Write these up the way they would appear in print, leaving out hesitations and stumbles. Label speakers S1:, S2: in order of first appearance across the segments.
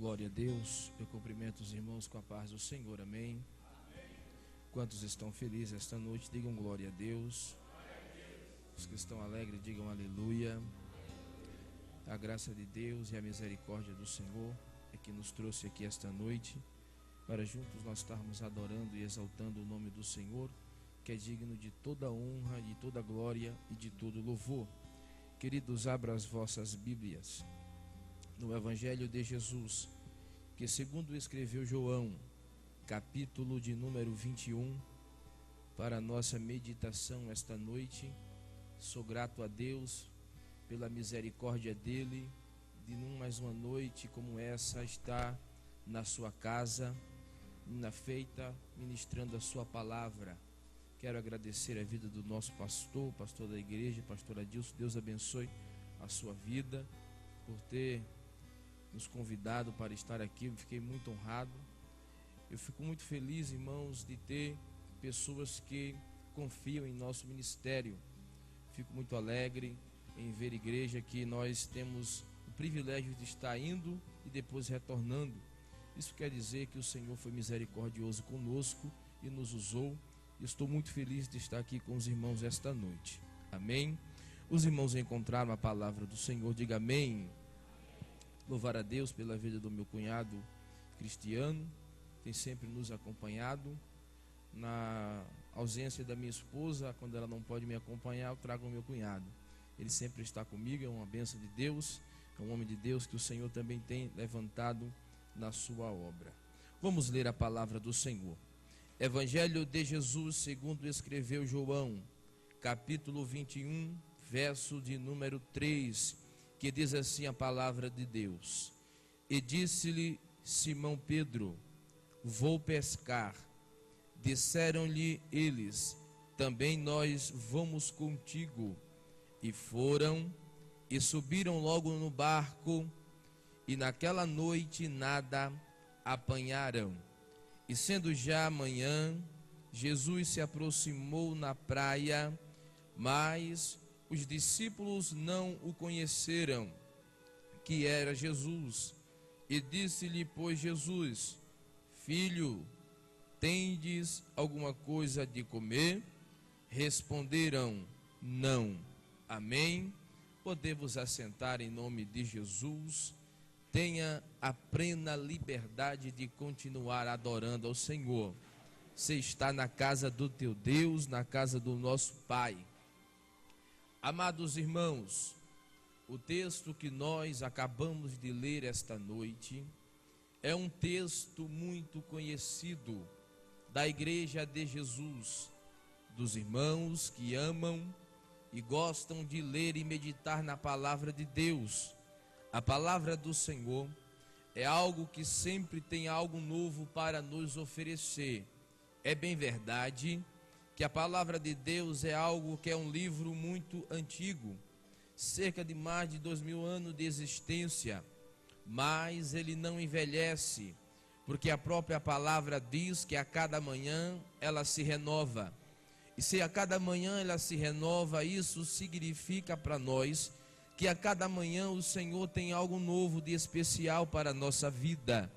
S1: Glória a Deus. Eu cumprimento os irmãos com a paz do Senhor. Amém. Quantos estão felizes esta noite, digam glória a Deus. Os que estão alegres, digam aleluia. A graça de Deus e a misericórdia do Senhor é que nos trouxe aqui esta noite, para juntos nós estarmos adorando e exaltando o nome do Senhor, que é digno de toda honra, de toda glória e de todo louvor. Queridos, abra as vossas Bíblias no Evangelho de Jesus, que segundo escreveu João, capítulo de número 21, para a nossa meditação esta noite. Sou grato a Deus pela misericórdia dele, de mais uma noite como essa estar na sua casa, na feita, ministrando a sua palavra. Quero agradecer a vida do nosso pastor da igreja, pastor Adilson. Deus abençoe a sua vida, por ter nos convidado para estar aqui. Eu fiquei muito honrado. Eu fico muito feliz, irmãos, de ter pessoas que confiam em nosso ministério. Fico muito alegre em ver igreja que nós temos o privilégio de estar indo e depois retornando. Isso quer dizer que o Senhor foi misericordioso conosco e nos usou. Estou muito feliz de estar aqui com os irmãos esta noite. Amém? Os irmãos encontraram a palavra do Senhor, diga amém. Louvar a Deus pela vida do meu cunhado Cristiano, tem sempre nos acompanhado. Na ausência da minha esposa, quando ela não pode me acompanhar, eu trago o meu cunhado. Ele sempre está comigo, é uma bênção de Deus, é um homem de Deus que o Senhor também tem levantado na sua obra. Vamos ler a palavra do Senhor. Evangelho de Jesus, segundo escreveu João, capítulo 21, verso de número 3, que diz assim a palavra de Deus: E disse-lhe Simão Pedro: Vou pescar. Disseram-lhe eles: Também nós vamos contigo. E foram e subiram logo no barco, e naquela noite nada apanharam. E sendo já manhã, Jesus se aproximou na praia, mas os discípulos não o conheceram, que era Jesus. E disse-lhe, pois, Jesus: Filho, tendes alguma coisa de comer? Responderam: Não. Amém. Podemos assentar em nome de Jesus. Tenha a plena liberdade de continuar adorando ao Senhor. Você está na casa do teu Deus, na casa do nosso Pai. Amados irmãos, o texto que nós acabamos de ler esta noite é um texto muito conhecido da Igreja de Jesus, dos irmãos que amam e gostam de ler e meditar na palavra de Deus. A palavra do Senhor é algo que sempre tem algo novo para nos oferecer. É bem verdade que a palavra de Deus é algo que é um livro muito antigo, cerca de mais de 2000 anos de existência, mas ele não envelhece, porque a própria palavra diz que a cada manhã ela se renova. E se a cada manhã ela se renova, isso significa para nós que a cada manhã o Senhor tem algo novo de especial para a nossa vida.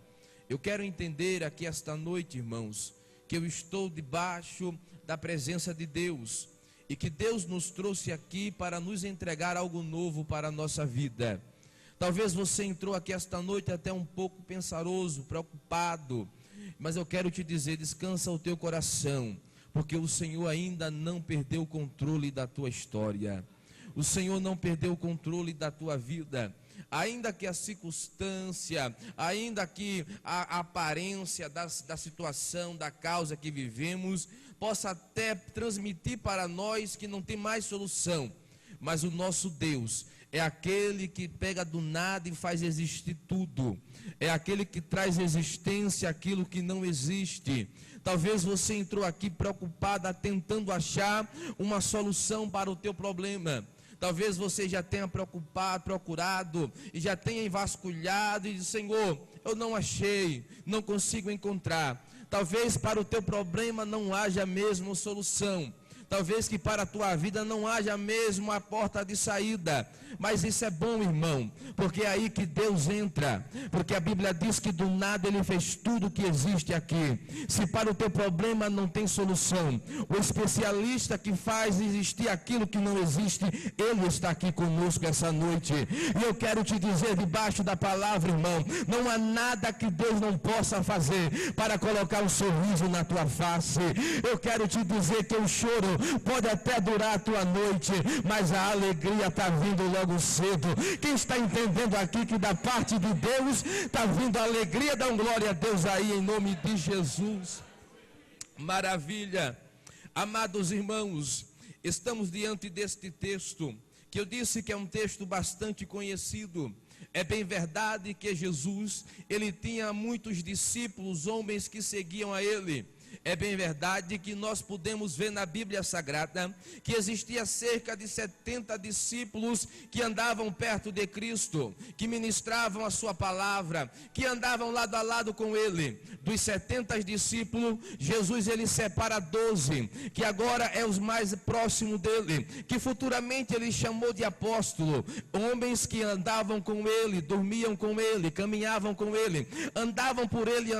S1: Eu quero entender aqui esta noite, irmãos, que eu estou debaixo da presença de Deus e que Deus nos trouxe aqui para nos entregar algo novo para a nossa vida. Talvez você entrou aqui esta noite até um pouco pensaroso, preocupado, mas eu quero te dizer, descansa o teu coração, porque o Senhor ainda não perdeu o controle da tua história. O Senhor não perdeu o controle da tua vida. Ainda que a circunstância, ainda que a aparência da situação, da causa que vivemos, possa até transmitir para nós que não tem mais solução. Mas o nosso Deus é aquele que pega do nada e faz existir tudo. É aquele que traz existência àquilo que não existe. Talvez você entrou aqui preocupada, tentando achar uma solução para o teu problema. Talvez você já tenha procurado e já tenha vasculhado e diz: Senhor, eu não achei, não consigo encontrar. Talvez para o teu problema não haja mesmo solução. Talvez que para a tua vida não haja mesmo a porta de saída. Mas isso é bom, irmão, porque é aí que Deus entra. Porque a Bíblia diz que do nada Ele fez tudo que existe aqui. Se para o teu problema não tem solução, o especialista que faz existir aquilo que não existe, Ele está aqui conosco essa noite. E eu quero te dizer, debaixo da palavra, irmão, não há nada que Deus não possa fazer para colocar um sorriso na tua face. Eu quero te dizer que o choro pode até durar a tua noite, mas a alegria está vindo logo cedo. Quem está entendendo aqui que da parte de Deus está vindo a alegria? Dá glória a Deus aí em nome de Jesus. Maravilha. Amados irmãos, estamos diante deste texto que eu disse que é um texto bastante conhecido. É bem verdade que Jesus, ele tinha muitos discípulos, homens que seguiam a ele. É bem verdade que nós podemos ver na Bíblia Sagrada que existia cerca de 70 discípulos que andavam perto de Cristo, que ministravam a sua palavra, que andavam lado a lado com ele. Dos 70 discípulos, Jesus ele separa 12, que agora é os mais próximos dele, que futuramente ele chamou de apóstolo, homens que andavam com ele, dormiam com ele, caminhavam com ele, andavam por ele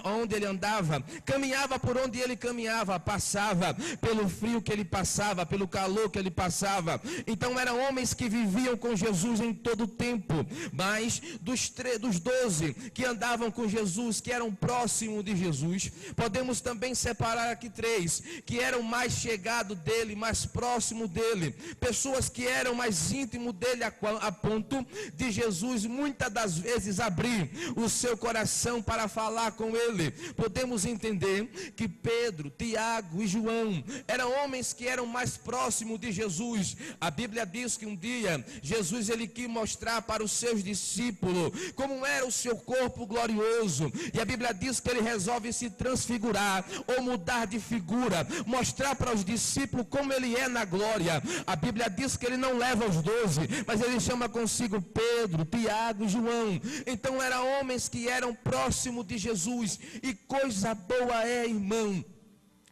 S1: onde ele andava, caminhava por onde ele caminhava, passava pelo frio que ele passava, pelo calor que ele passava. Então eram homens que viviam com Jesus em todo o tempo. Mas dos 12 que andavam com Jesus, que eram próximos de Jesus, podemos também separar aqui 3 que eram mais chegados dele, mais próximos dele, pessoas que eram mais íntimos dele, a ponto de Jesus muitas das vezes abrir o seu coração para falar com ele. Podemos entender que Pedro, Tiago e João eram homens que eram mais próximos de Jesus. A Bíblia diz que um dia Jesus ele quis mostrar para os seus discípulos como era o seu corpo glorioso, e a Bíblia diz que ele resolve se transfigurar ou mudar de figura, mostrar para os discípulos como ele é na glória. A Bíblia diz que ele não leva os 12, mas ele chama consigo Pedro, Tiago e João. Então eram homens que eram próximos de Jesus, e coisa boa é, irmão,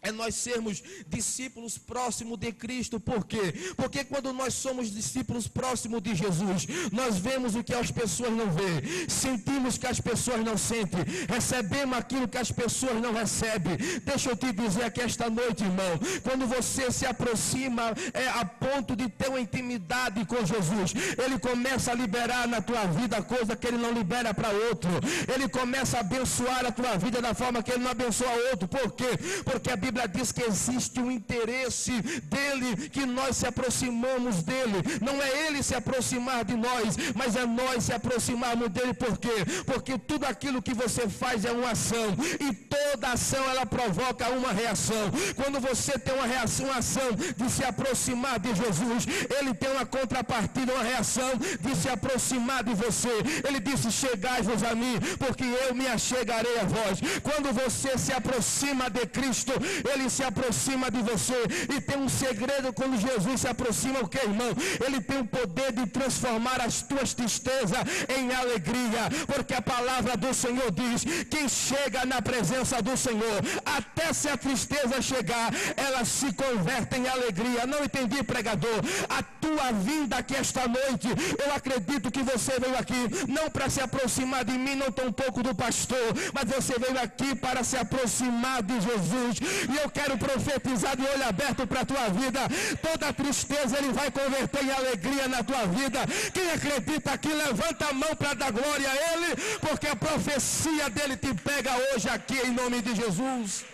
S1: é nós sermos discípulos próximos de Cristo. Por quê? Porque quando nós somos discípulos próximos de Jesus, nós vemos o que as pessoas não vê, sentimos que as pessoas não sentem, recebemos aquilo que as pessoas não recebem. Deixa eu te dizer aqui esta noite, irmão, quando você se aproxima a ponto de ter uma intimidade com Jesus, ele começa a liberar na tua vida coisa que ele não libera para outro. Ele começa a abençoar a tua vida da forma que ele não abençoa outro. Por quê? Porque a Bíblia diz que existe um interesse dele, que nós se aproximamos dele. Não é ele se aproximar de nós, mas é nós se aproximarmos dele. Por quê? Porque tudo aquilo que você faz é uma ação, e toda ação ela provoca uma reação. Quando você tem uma reação, uma ação de se aproximar de Jesus, ele tem uma contrapartida, uma reação de se aproximar de você. Ele disse: chegai-vos a mim, porque eu me achegarei a vós. Quando você se aproxima de Cristo, ele se aproxima de você. E tem um segredo: quando Jesus se aproxima, o que, irmão? Ele tem o poder de transformar as tuas tristezas em alegria, porque a palavra do Senhor diz: quem chega na presença do Senhor, até se a tristeza chegar, ela se converte em alegria. Não entendi, pregador? A tua vinda aqui esta noite, eu acredito que você veio aqui não para se aproximar de mim, não tão pouco do pastor, mas você veio aqui para se aproximar de Jesus. E eu quero profetizar de olho aberto para a tua vida: toda tristeza ele vai converter em alegria na tua vida. Quem acredita aqui, levanta a mão para dar glória a ele, porque a profecia dele te pega hoje aqui em nome de Jesus.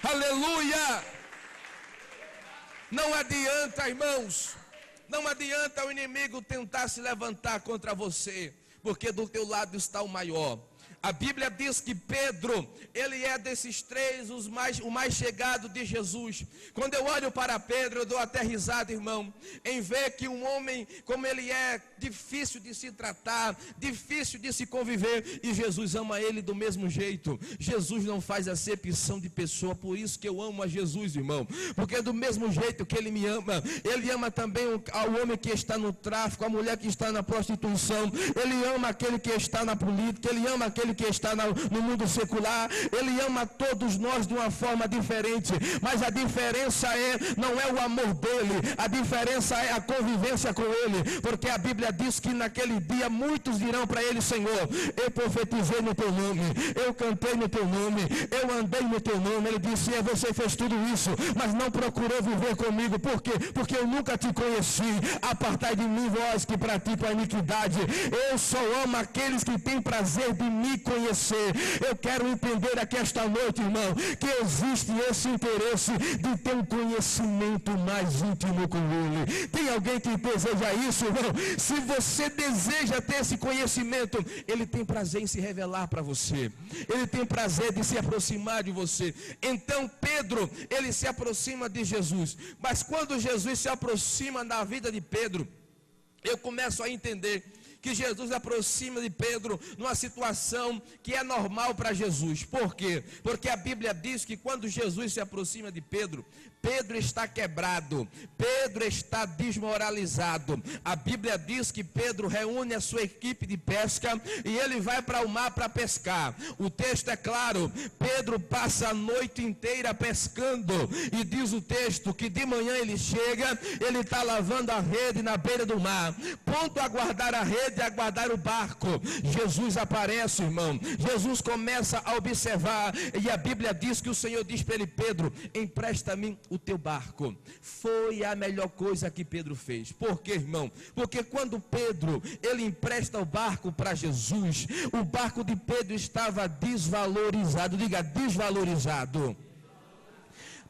S1: Aleluia! Não adianta, irmãos, não adianta o inimigo tentar se levantar contra você, porque do teu lado está o maior. A Bíblia diz que Pedro, ele é desses 3 o mais chegado de Jesus. Quando eu olho para Pedro, eu dou até risada, irmão, em ver que um homem como ele é difícil de se tratar, difícil de se conviver, e Jesus ama ele do mesmo jeito. Jesus não faz acepção de pessoa. Por isso que eu amo a Jesus, irmão, porque do mesmo jeito que ele me ama, ele ama também ao homem que está no tráfico, a mulher que está na prostituição, ele ama aquele que está na política, ele ama aquele aquele que está no mundo secular. Ele ama todos nós de uma forma diferente, mas a diferença não é o amor dele, a diferença é a convivência com ele, porque a Bíblia diz que naquele dia muitos dirão para ele: Senhor, eu profetizei no teu nome, eu cantei no teu nome, eu andei no teu nome. Ele disse: você fez tudo isso, mas não procurou viver comigo. Por quê? Porque eu nunca te conheci. Apartai de mim, vós que praticam a iniquidade. Eu só amo aqueles que têm prazer de me conhecer. Eu quero entender aqui esta noite, irmão, que existe esse interesse de ter um conhecimento mais íntimo com ele. Tem alguém que deseja isso, irmão? Se você deseja ter esse conhecimento, ele tem prazer em se revelar para você. Ele tem prazer de se aproximar de você. Então Pedro, ele se aproxima de Jesus. Mas quando Jesus se aproxima da vida de Pedro, eu começo a entender que Jesus aproxima de Pedro numa situação que é normal para Jesus. Por quê? Porque a Bíblia diz que quando Jesus se aproxima de Pedro, Pedro está quebrado, Pedro está desmoralizado. A Bíblia diz que Pedro reúne a sua equipe de pesca e ele vai para o mar para pescar. O texto é claro, Pedro passa a noite inteira pescando, e diz o texto que de manhã ele chega, ele está lavando a rede na beira do mar, pronto a guardar a rede, a guardar o barco. Jesus aparece, irmão. Jesus começa a observar, e a Bíblia diz que o Senhor diz para ele: Pedro, empresta-me o teu barco. Foi a melhor coisa que Pedro fez. Por quê, irmão? Porque quando Pedro, ele empresta o barco para Jesus, o barco de Pedro estava desvalorizado. Diga, desvalorizado.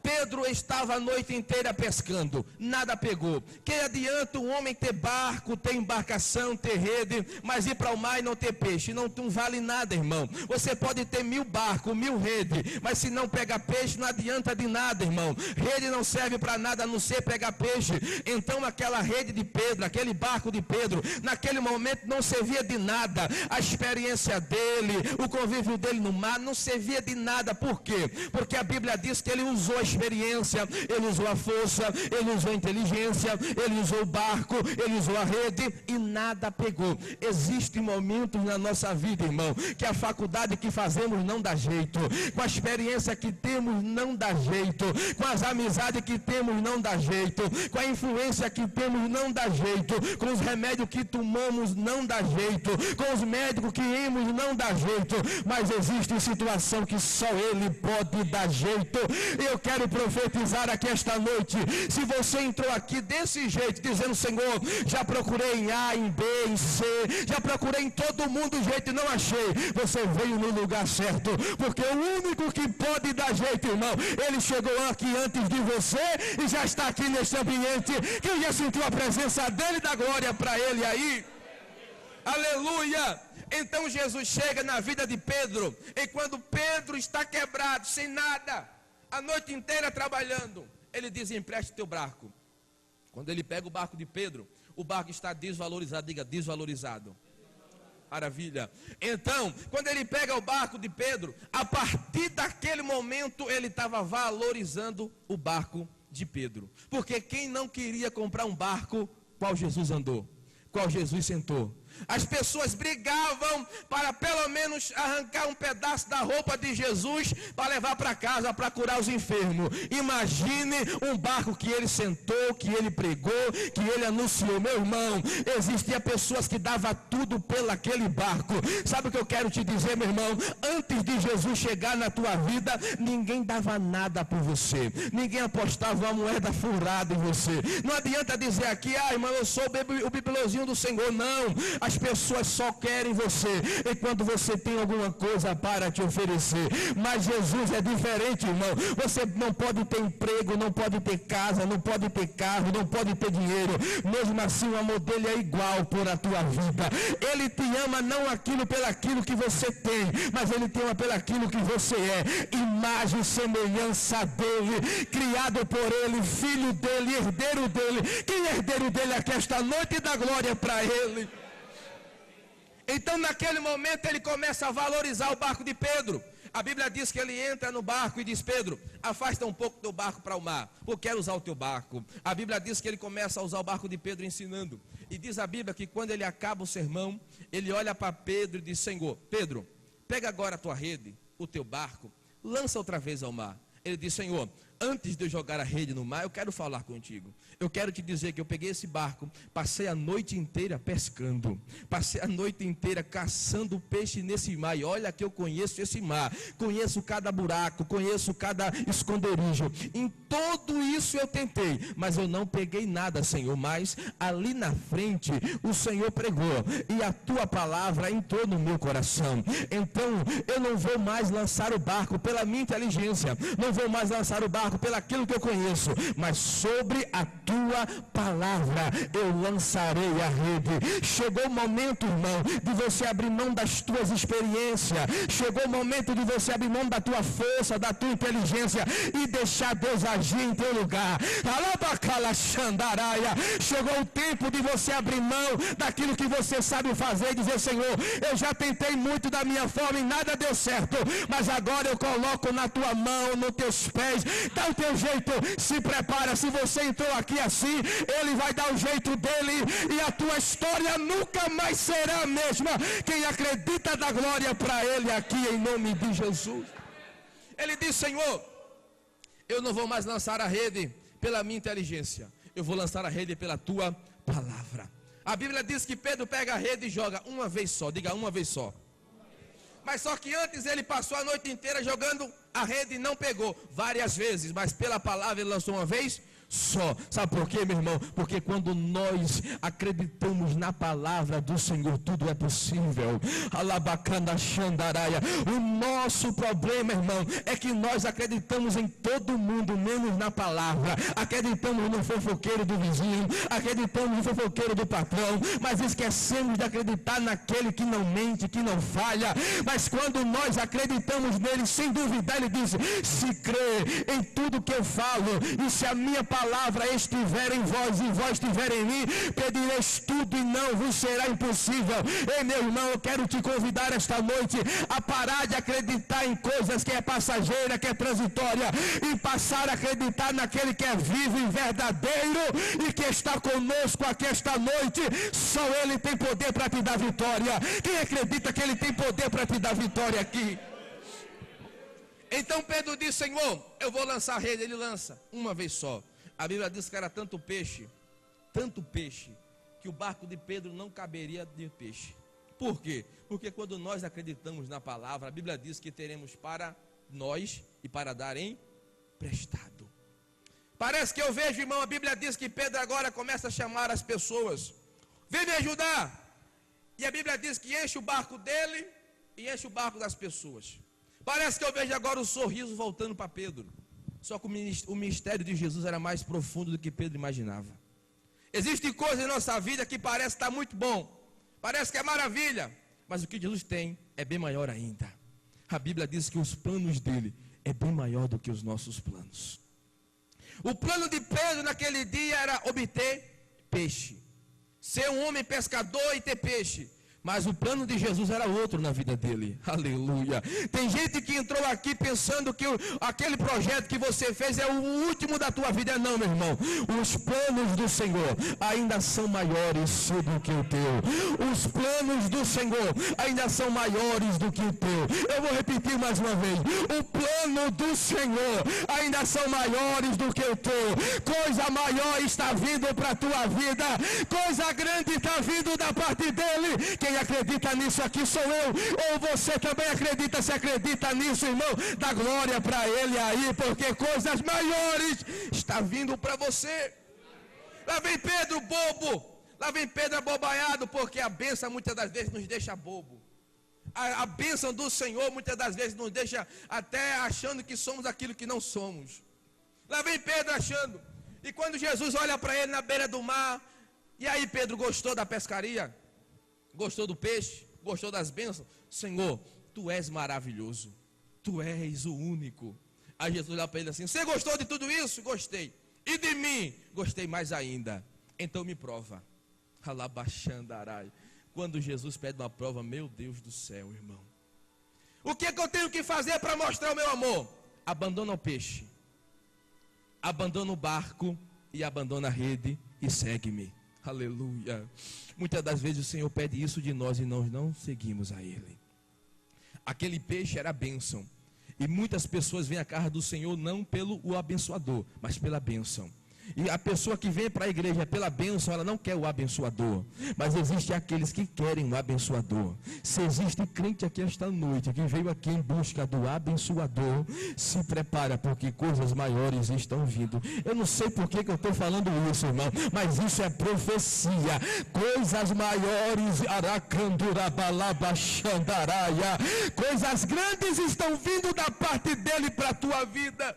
S1: Pedro estava a noite inteira pescando, nada pegou. Que adianta um homem ter barco, ter embarcação, ter rede, mas ir para o mar e não ter peixe? Não vale nada, irmão. Você pode ter 1000 barcos, 1000 redes, mas se não pegar peixe, não adianta de nada, irmão. Rede não serve para nada a não ser pegar peixe. Então aquela rede de Pedro, aquele barco de Pedro, naquele momento não servia de nada. A experiência dele, o convívio dele no mar, não servia de nada. Por quê? Porque a Bíblia diz que ele usou a experiência, ele usou a força, ele usou a inteligência, ele usou o barco, ele usou a rede e nada pegou. Existem momentos na nossa vida, irmão, que a faculdade que fazemos não dá jeito, com a experiência que temos não dá jeito, com as amizades que temos não dá jeito, com a influência que temos não dá jeito, com os remédios que tomamos não dá jeito, com os médicos que irmos não dá jeito, mas existe situação que só ele pode dar jeito. Eu quero profetizar aqui esta noite. Se você entrou aqui desse jeito, dizendo: Senhor, já procurei em A, em B, em C, já procurei em todo mundo jeito e não achei, você veio no lugar certo, porque o único que pode dar jeito, irmão, ele chegou aqui antes de você e já está aqui neste ambiente. Quem já sentiu a presença dele, dá glória para ele aí. Aleluia. Então Jesus chega na vida de Pedro, e quando Pedro está quebrado, sem nada, a noite inteira trabalhando, ele diz: empreste teu barco. Quando ele pega o barco de Pedro, o barco está desvalorizado. Diga, desvalorizado. Maravilha. Então, quando ele pega o barco de Pedro, a partir daquele momento ele estava valorizando o barco de Pedro. Porque quem não queria comprar um barco, qual Jesus andou, qual Jesus sentou? As pessoas brigavam para pelo menos arrancar um pedaço da roupa de Jesus para levar para casa para curar os enfermos. Imagine um barco que ele sentou, que ele pregou, que ele anunciou. Meu irmão, existia pessoas que davam tudo pelo aquele barco. Sabe o que eu quero te dizer, meu irmão? Antes de Jesus chegar na tua vida, ninguém dava nada por você, ninguém apostava uma moeda furada em você. Não adianta dizer aqui: irmão, eu sou o bibelôzinho do Senhor. Não. As pessoas só querem você enquanto você tem alguma coisa para te oferecer. Mas Jesus é diferente, irmão. Você não pode ter emprego, não pode ter casa, não pode ter carro, não pode ter dinheiro. Mesmo assim, o amor dele é igual por a tua vida. Ele te ama não pelo aquilo que você tem, mas ele te ama pelo aquilo que você é. Imagem e semelhança dele, criado por ele, filho dele, herdeiro dele. Quem é herdeiro dele aqui esta noite? Dá glória para ele. Então naquele momento ele começa a valorizar o barco de Pedro. A Bíblia diz que ele entra no barco e diz: Pedro, afasta um pouco teu barco para o mar, eu quero usar o teu barco. A Bíblia diz que ele começa a usar o barco de Pedro ensinando. E diz a Bíblia que quando ele acaba o sermão, ele olha para Pedro e diz: Senhor, Pedro, pega agora a tua rede, o teu barco, lança outra vez ao mar. Ele disse: Senhor, antes de eu jogar a rede no mar, eu quero falar contigo. Eu quero te dizer que eu peguei esse barco, passei a noite inteira pescando, passei a noite inteira caçando peixe nesse mar. E olha que eu conheço esse mar, conheço cada buraco, conheço cada esconderijo. Em tudo isso eu tentei, mas eu não peguei nada, Senhor. Mas ali na frente o Senhor pregou e a tua palavra entrou no meu coração. Então eu não vou mais lançar o barco pela minha inteligência, não vou mais lançar o barco pelaquilo que eu conheço, mas sobre a tua palavra eu lançarei a rede. Chegou o momento, irmão, de você abrir mão das tuas experiências. Chegou o momento de você abrir mão da tua força, da tua inteligência e deixar Deus agir em teu lugar. Chegou o tempo de você abrir mão daquilo que você sabe fazer e dizer: Senhor, eu já tentei muito da minha forma e nada deu certo, mas agora eu coloco na tua mão, nos teus pés. Dá o teu jeito, se prepara. Se você entrou aqui assim, ele vai dar o jeito dele e a tua história nunca mais será a mesma. Quem acredita dá glória para ele aqui em nome de Jesus. Ele disse: Senhor, eu não vou mais lançar a rede pela minha inteligência, eu vou lançar a rede pela tua palavra. A Bíblia diz que Pedro pega a rede e joga uma vez só. Diga: uma vez só. Mas só que antes ele passou a noite inteira jogando a rede e não pegou. Várias vezes, mas pela palavra ele lançou uma vez só. Sabe por quê, meu irmão? Porque quando nós acreditamos na palavra do Senhor, tudo é possível. Alabacanda Xandaraia. O nosso problema, irmão, é que nós acreditamos em todo mundo, menos na palavra. Acreditamos no fofoqueiro do vizinho, acreditamos no fofoqueiro do patrão, mas esquecemos de acreditar naquele que não mente, que não falha. Mas quando nós acreditamos nele, sem duvidar, ele diz: se crê em tudo que eu falo, e se a minha palavra estiver em vós e vós estiver em mim, pedireis tudo e não vos será impossível. Ei, meu irmão, eu quero te convidar esta noite a parar de acreditar em coisas que é passageira, que é transitória, e passar a acreditar naquele que é vivo e verdadeiro e que está conosco aqui esta noite. Só ele tem poder para te dar vitória. Quem acredita que ele tem poder para te dar vitória aqui? Então Pedro disse: Senhor, eu vou lançar a rede. Ele lança uma vez só. A Bíblia diz que era tanto peixe, que o barco de Pedro não caberia de peixe. Por quê? Porque quando nós acreditamos na palavra, a Bíblia diz que teremos para nós e para dar emprestado. Parece que eu vejo, irmão, a Bíblia diz que Pedro agora começa a chamar as pessoas: vem me ajudar. E a Bíblia diz que enche o barco dele e enche o barco das pessoas. Parece que eu vejo agora o sorriso voltando para Pedro. Só que o ministério de Jesus era mais profundo do que Pedro imaginava. Existem coisas em nossa vida que parece estar muito bom, parece que é maravilha, mas o que Jesus tem é bem maior ainda. A Bíblia diz que os planos dele é bem maior do que os nossos planos. O plano de Pedro naquele dia era obter peixe, ser um homem pescador e ter peixe. Mas o plano de Jesus era outro na vida dele. Aleluia. Tem gente que entrou aqui pensando que aquele projeto que você fez é o último da tua vida. Não, meu irmão. Os planos do Senhor ainda são maiores do que o teu. Os planos do Senhor ainda são maiores do que o teu. Eu vou repetir mais uma vez. O plano do Senhor ainda são maiores do que o teu. Coisa maior está vindo para a tua vida. Coisa grande está vindo da parte dele. Quem acredita nisso aqui sou eu, ou você também acredita? Se acredita nisso, irmão, dá glória para ele aí, porque coisas maiores está vindo para você. Lá vem Pedro bobo, lá vem Pedro abobanhado, porque a bênção muitas das vezes nos deixa bobo. A bênção do Senhor muitas das vezes nos deixa até achando que somos aquilo que não somos. Lá vem Pedro achando, e quando Jesus olha para ele na beira do mar, e aí Pedro gostou da pescaria? Gostou do peixe? Gostou das bênçãos? Senhor, tu és maravilhoso, tu és o único. Aí Jesus olha para ele assim: você gostou de tudo isso? Gostei. E de mim? Gostei mais ainda. Então me prova. Alabaxandarai. Quando Jesus pede uma prova, meu Deus do céu, irmão, o que é que eu tenho que fazer para mostrar o meu amor? Abandona o peixe, abandona o barco e abandona a rede e segue-me. Aleluia. Muitas das vezes o Senhor pede isso de nós e nós não seguimos a Ele. Aquele peixe era a bênção. E muitas pessoas vêm à casa do Senhor não pelo o abençoador, mas pela bênção. E a pessoa que vem para a igreja pela bênção, ela não quer o abençoador. Mas existem aqueles que querem o abençoador. Se existe crente aqui esta noite, que veio aqui em busca do abençoador, se prepara, porque coisas maiores estão vindo. Eu não sei por que eu estou falando isso, irmão, mas isso é profecia. Coisas maiores, aracandurabalabachandaraia, coisas grandes estão vindo da parte dele para a tua vida.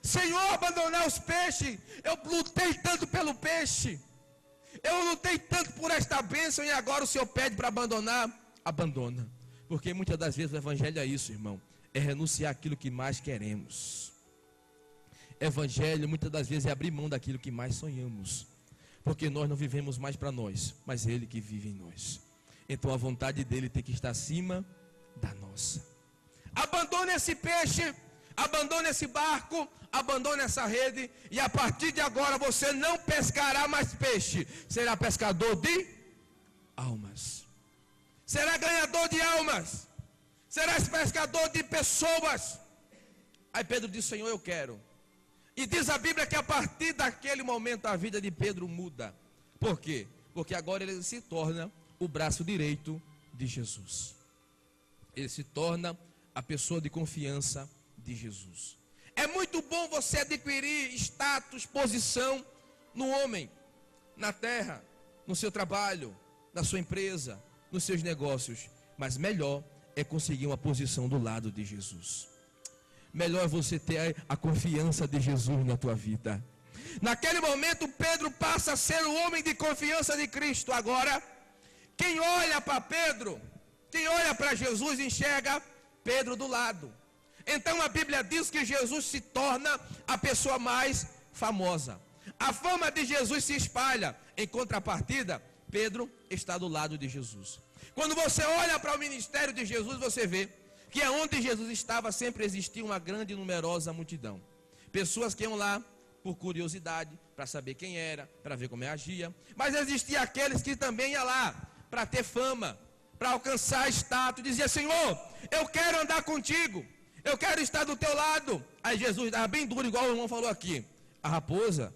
S1: Senhor, abandonar os peixes. Eu lutei tanto pelo peixe, eu lutei tanto por esta bênção, e agora o Senhor pede para abandonar. Abandona, porque muitas das vezes o evangelho é isso, irmão, é renunciar àquilo que mais queremos. Evangelho muitas das vezes é abrir mão daquilo que mais sonhamos, porque nós não vivemos mais para nós, mas Ele que vive em nós. Então a vontade dele tem que estar acima da nossa. Abandone esse peixe, abandone esse barco, abandone essa rede, e a partir de agora você não pescará mais peixe, será pescador de almas, será ganhador de almas, será pescador de pessoas. Aí Pedro disse: Senhor, eu quero. E diz a Bíblia que a partir daquele momento a vida de Pedro muda. Por quê? Porque agora ele se torna o braço direito de Jesus. Ele se torna a pessoa de confiança de Jesus. É muito bom você adquirir status, posição no homem, na terra, no seu trabalho, na sua empresa, nos seus negócios. Mas melhor é conseguir uma posição do lado de Jesus. Melhor é você ter a confiança de Jesus na tua vida. Naquele momento Pedro passa a ser o homem de confiança de Cristo. Agora, quem olha para Pedro, quem olha para Jesus, enxerga Pedro do lado. Então a Bíblia diz que Jesus se torna a pessoa mais famosa. A fama de Jesus se espalha. Em contrapartida, Pedro está do lado de Jesus. Quando você olha para o ministério de Jesus, você vê que onde Jesus estava sempre existia uma grande e numerosa multidão. Pessoas que iam lá por curiosidade, para saber quem era, para ver como agia. Mas existia aqueles que também iam lá para ter fama, para alcançar status. Dizia: Senhor, eu quero andar contigo, eu quero estar do teu lado. Aí Jesus dava bem duro, igual o irmão falou aqui: a raposa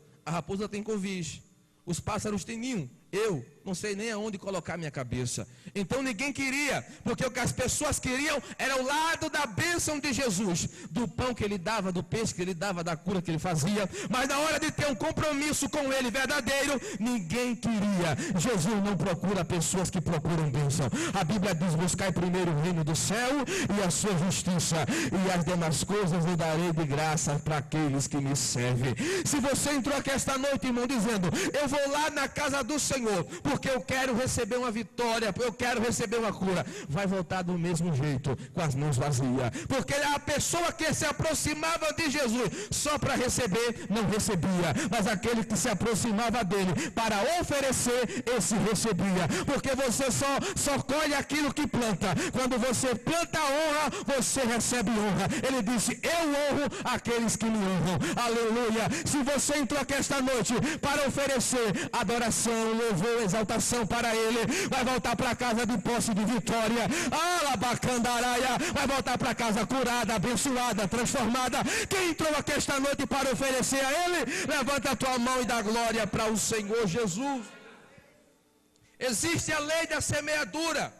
S1: tem covis, os pássaros têm ninho, eu não sei nem aonde colocar minha cabeça. Então ninguém queria, porque o que as pessoas queriam era o lado da bênção de Jesus, do pão que ele dava, do peixe que ele dava, da cura que ele fazia. Mas na hora de ter um compromisso com ele verdadeiro, ninguém queria. Jesus não procura pessoas que procuram bênção. A Bíblia diz: buscai primeiro o reino do céu e a sua justiça, e as demais coisas eu darei de graça para aqueles que me servem. Se você entrou aqui esta noite, irmão, dizendo: eu vou lá na casa do Senhor, porque eu quero receber uma vitória, eu quero receber uma cura, vai voltar do mesmo jeito, com as mãos vazias. Porque a pessoa que se aproximava de Jesus só para receber, não recebia. Mas aquele que se aproximava dele para oferecer, esse recebia. Porque você só colhe aquilo que planta. Quando você planta honra, você recebe honra. Ele disse: eu honro aqueles que me honram. Aleluia. Se você entrou aqui esta noite para oferecer adoração, louvor, exaltação para ele, vai voltar para casa de posse de vitória. Alabacandaraia, vai voltar para casa curada, abençoada, transformada. Quem entrou aqui esta noite para oferecer a ele, levanta a tua mão e dá glória para o Senhor Jesus. Existe a lei da semeadura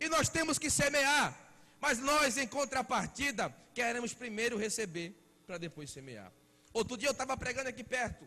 S1: e nós temos que semear, mas nós, em contrapartida, queremos primeiro receber para depois semear. Outro dia eu estava pregando aqui perto,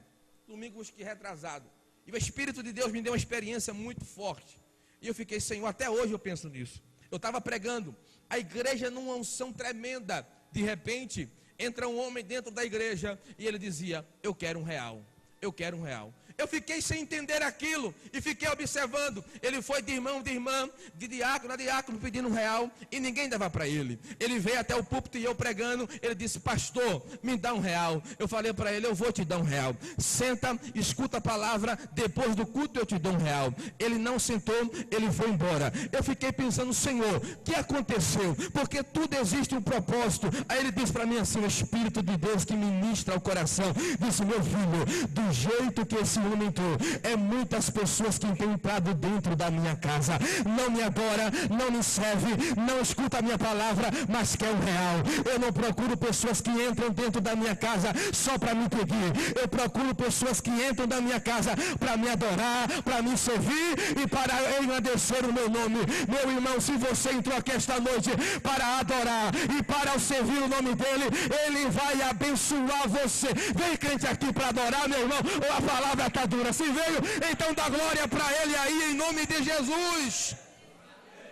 S1: domingo que retrasado, e o Espírito de Deus me deu uma experiência muito forte. E eu fiquei: Senhor, até hoje eu penso nisso. Eu estava pregando, a igreja numa unção tremenda. De repente, entra um homem dentro da igreja e ele dizia: eu quero R$1, eu quero R$1. Eu fiquei sem entender aquilo e fiquei observando. Ele foi de irmão, de irmã, de diácono a diácono pedindo R$1 e ninguém dava para ele. Ele veio até o púlpito e eu pregando. Ele disse: pastor, me dá R$1. Eu falei para ele: eu vou te dar R$1. Senta, escuta a palavra, depois do culto eu te dou R$1. Ele não sentou, ele foi embora. Eu fiquei pensando: Senhor, o que aconteceu? Porque tudo existe um propósito. Aí ele disse para mim assim: o Espírito de Deus que ministra o coração disse: meu filho, do jeito que esse
S2: ciúme entrou. É muitas pessoas que têm entrado dentro da minha casa, não me adora, não me serve, não escuta a minha palavra, mas quer o real. Eu não procuro pessoas que entram dentro da minha casa só para me pedir. Eu procuro pessoas que entram da minha casa para me adorar, para me servir e para engrandecer o meu nome. Meu irmão, se você entrou aqui esta noite para adorar e para servir o nome dele, ele vai abençoar você. Vem crente aqui para adorar, meu irmão, ou a palavra está dura. Se veio, então dá glória para ele aí, em nome de Jesus.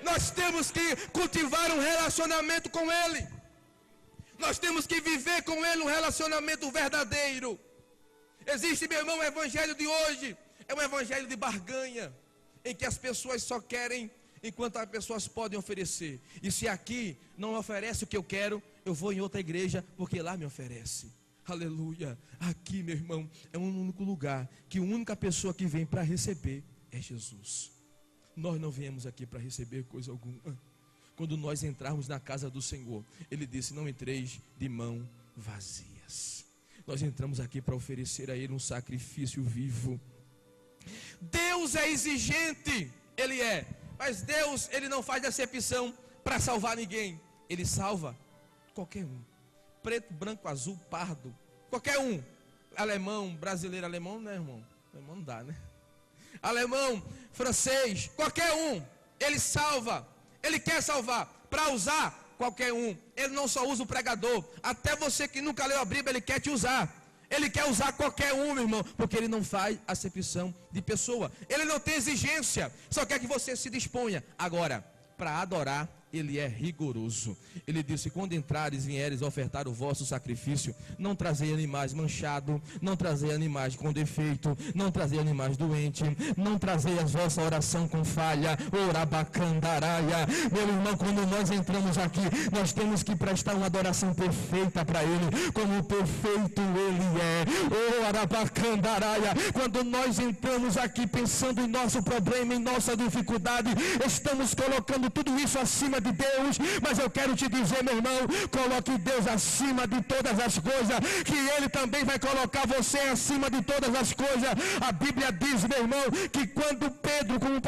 S2: Nós temos que cultivar um relacionamento com ele. Nós temos que viver com ele um relacionamento verdadeiro. Existe, meu irmão, o evangelho de hoje é um evangelho de barganha, em que as pessoas só querem enquanto as pessoas podem oferecer. E se aqui não oferece o que eu quero, eu vou em outra igreja, porque lá me oferece. Aleluia. Aqui, meu irmão, é um único lugar que a única pessoa que vem para receber é Jesus. Nós não viemos aqui para receber coisa alguma. Quando nós entrarmos na casa do Senhor, Ele disse: não entreis de mão vazias. Nós entramos aqui para oferecer a Ele um sacrifício vivo. Deus é exigente, Ele é. Mas Deus, Ele não faz acepção para salvar ninguém. Ele salva qualquer um. Preto, branco, azul, pardo, qualquer um. Alemão, brasileiro, alemão, né, irmão? Alemão não dá, né? Alemão, francês, qualquer um. Ele salva. Ele quer salvar. Para usar qualquer um. Ele não só usa o pregador. Até você que nunca leu a Bíblia, Ele quer te usar. Ele quer usar qualquer um, meu irmão, porque Ele não faz acepção de pessoa. Ele não tem exigência, só quer que você se disponha. Agora, para adorar, Ele é rigoroso. Ele disse: quando entrares, vieres ofertar o vosso sacrifício, não trazei animais manchados, não trazei animais com defeito, não trazei animais doentes, não trazei a vossa oração com falha. Orabacandaraia. Meu irmão, quando nós entramos aqui, nós temos que prestar uma adoração perfeita para Ele, como perfeito Ele é. Orabacandaraia. Quando nós entramos aqui pensando em nosso problema, em nossa dificuldade, estamos colocando tudo isso acima de Deus. Mas eu quero te dizer, meu irmão, coloque Deus acima de todas as coisas, que Ele também vai colocar você acima de todas as coisas. A Bíblia diz, meu irmão, que quando Pedro, como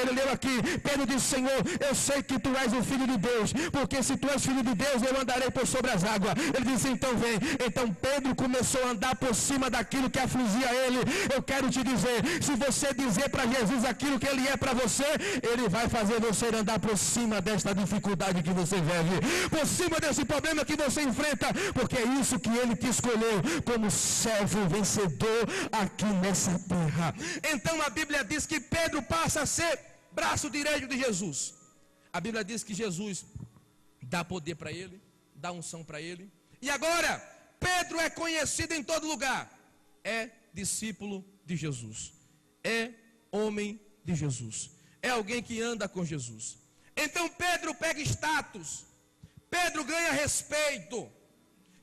S2: ele leu aqui, Pedro disse: Senhor, eu sei que Tu és o Filho de Deus, porque se Tu és Filho de Deus, eu andarei por sobre as águas. Ele disse: então vem. Então Pedro começou a andar por cima daquilo que afligia ele. Eu quero te dizer, se você dizer para Jesus aquilo que Ele é para você, Ele vai fazer você andar por cima desta dificuldade que você vive, por cima desse problema que você enfrenta, porque é isso que Ele te escolheu como servo vencedor aqui nessa terra. Então a Bíblia diz que Pedro passa a ser braço direito de Jesus. A Bíblia diz que Jesus dá poder para ele, dá unção para ele, e agora Pedro é conhecido em todo lugar, é discípulo de Jesus, é homem de Jesus, é alguém que anda com Jesus. Então Pedro pega status, Pedro ganha respeito,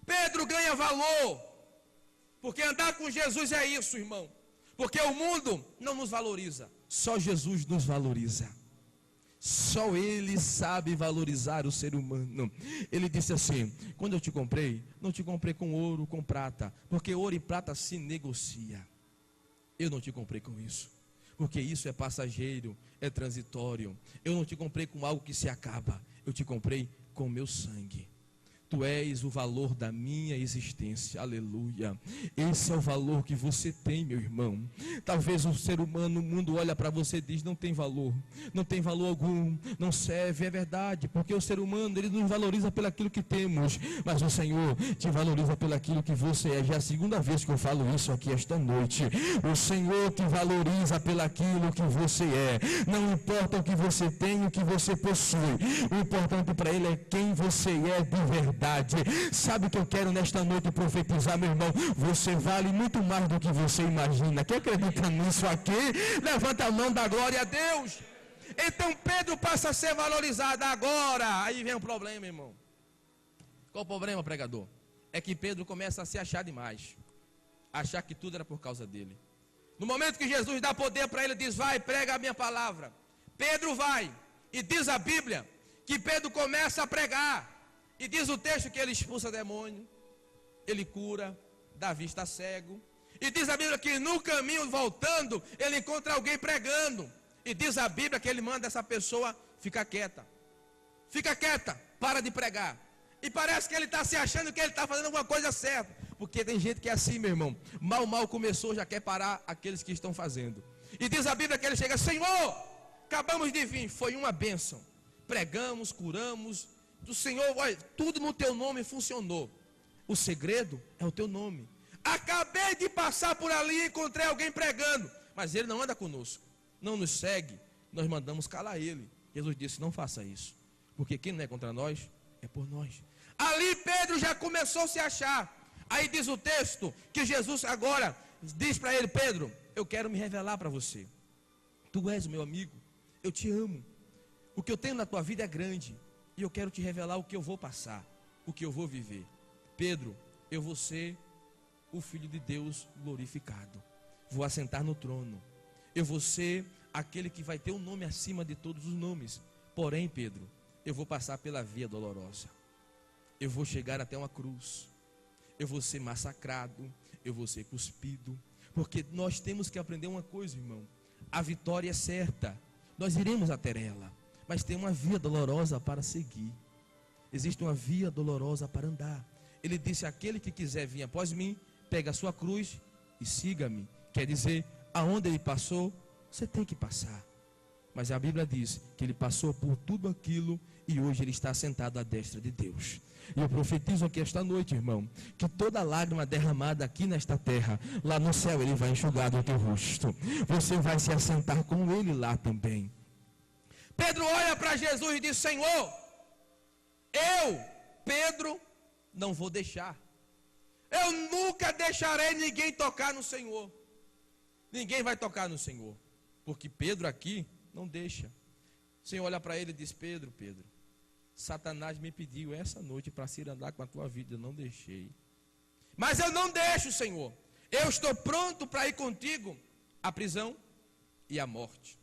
S2: Pedro ganha valor, porque andar com Jesus é isso, irmão, porque o mundo não nos valoriza, só Jesus nos valoriza. Só Ele sabe valorizar o ser humano. Ele disse assim: quando eu te comprei, não te comprei com ouro, com prata, porque ouro e prata se negocia. Eu não te comprei com isso, porque isso é passageiro, é transitório. Eu não te comprei com algo que se acaba, eu te comprei com meu sangue. Tu és o valor da minha existência, aleluia. Esse é o valor que você tem, meu irmão. Talvez o ser humano, o mundo olha para você e diz: não tem valor, não tem valor algum, não serve. É verdade, porque o ser humano, ele nos valoriza pelo aquilo que temos, mas o Senhor te valoriza pelo aquilo que você é. Já é a segunda vez que eu falo isso aqui esta noite. O Senhor te valoriza pelo aquilo que você é. Não importa o que você tem, o que você possui, o importante para Ele é quem você é de verdade. Sabe o que eu quero nesta noite profetizar, meu irmão? Você vale muito mais do que você imagina. Quem acredita nisso aqui? Levanta a mão, dá glória a Deus. Então Pedro passa a ser valorizado. Agora, aí vem um problema, irmão. Qual o problema, pregador? É que Pedro começa a se achar demais, achar que tudo era por causa dele. No momento que Jesus dá poder para ele, diz: vai, prega a minha palavra. Pedro vai, e diz a Bíblia que Pedro começa a pregar. E diz o texto que ele expulsa demônio, ele cura, dá vista a cego.
S1: E diz a Bíblia que no caminho voltando, ele encontra alguém pregando. E diz a Bíblia que ele manda essa pessoa ficar quieta. Fica quieta, para de pregar. E parece que ele está se achando que ele está fazendo alguma coisa certa. Porque tem gente que é assim, meu irmão. Mal começou, já quer parar aqueles que estão fazendo. E diz a Bíblia que ele chega: Senhor, acabamos de vir, foi uma bênção. Pregamos, curamos. Do Senhor, olha, tudo no teu nome funcionou. O segredo é o teu nome. Acabei de passar por ali e encontrei alguém pregando. Mas ele não anda conosco, não nos segue. Nós mandamos calar ele. Jesus disse: não faça isso. Porque quem não é contra nós, é por nós. Ali Pedro já começou a se achar. Aí diz o texto que Jesus agora diz para ele: Pedro, eu quero me revelar para você. Tu és o meu amigo, eu te amo. O que eu tenho na tua vida é grande. E eu quero te revelar o que eu vou passar, o que eu vou viver. Pedro, eu vou ser o Filho de Deus glorificado. Vou assentar no trono. Eu vou ser aquele que vai ter um nome acima de todos os nomes. Porém, Pedro, eu vou passar pela via dolorosa. Eu vou chegar até uma cruz. Eu vou ser massacrado. Eu vou ser cuspido. Porque nós temos que aprender uma coisa, irmão. A vitória é certa. Nós iremos até ela. Mas tem uma via dolorosa para seguir. Existe uma via dolorosa para andar. Ele disse: aquele que quiser vir após mim, pega a sua cruz e siga-me. Quer dizer, aonde ele passou, você tem que passar. Mas a Bíblia diz que ele passou por tudo aquilo e hoje ele está sentado à destra de Deus. E eu profetizo aqui esta noite, irmão, que toda lágrima derramada aqui nesta terra, lá no céu ele vai enxugar do teu rosto. Você vai se assentar com ele lá também. Pedro olha para Jesus e diz: Senhor, eu, Pedro, não vou deixar. Eu nunca deixarei ninguém tocar no Senhor. Ninguém vai tocar no Senhor. Porque Pedro aqui não deixa. O Senhor olha para ele e diz: Pedro, Satanás me pediu essa noite para se andar com a tua vida, eu não deixei. Mas eu não deixo, Senhor. Eu estou pronto para ir contigo à prisão e à morte.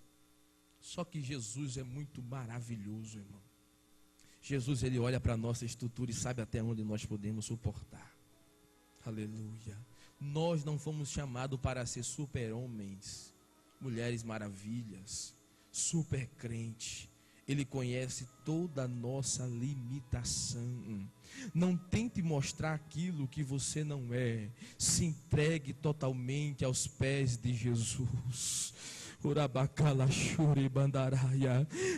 S1: Só que Jesus é muito maravilhoso, irmão. Jesus, ele olha para a nossa estrutura e sabe até onde nós podemos suportar. Aleluia. Nós não fomos chamados para ser super-homens, mulheres maravilhas, super crente. Ele conhece toda a nossa limitação. Não tente mostrar aquilo que você não é. Se entregue totalmente aos pés de Jesus.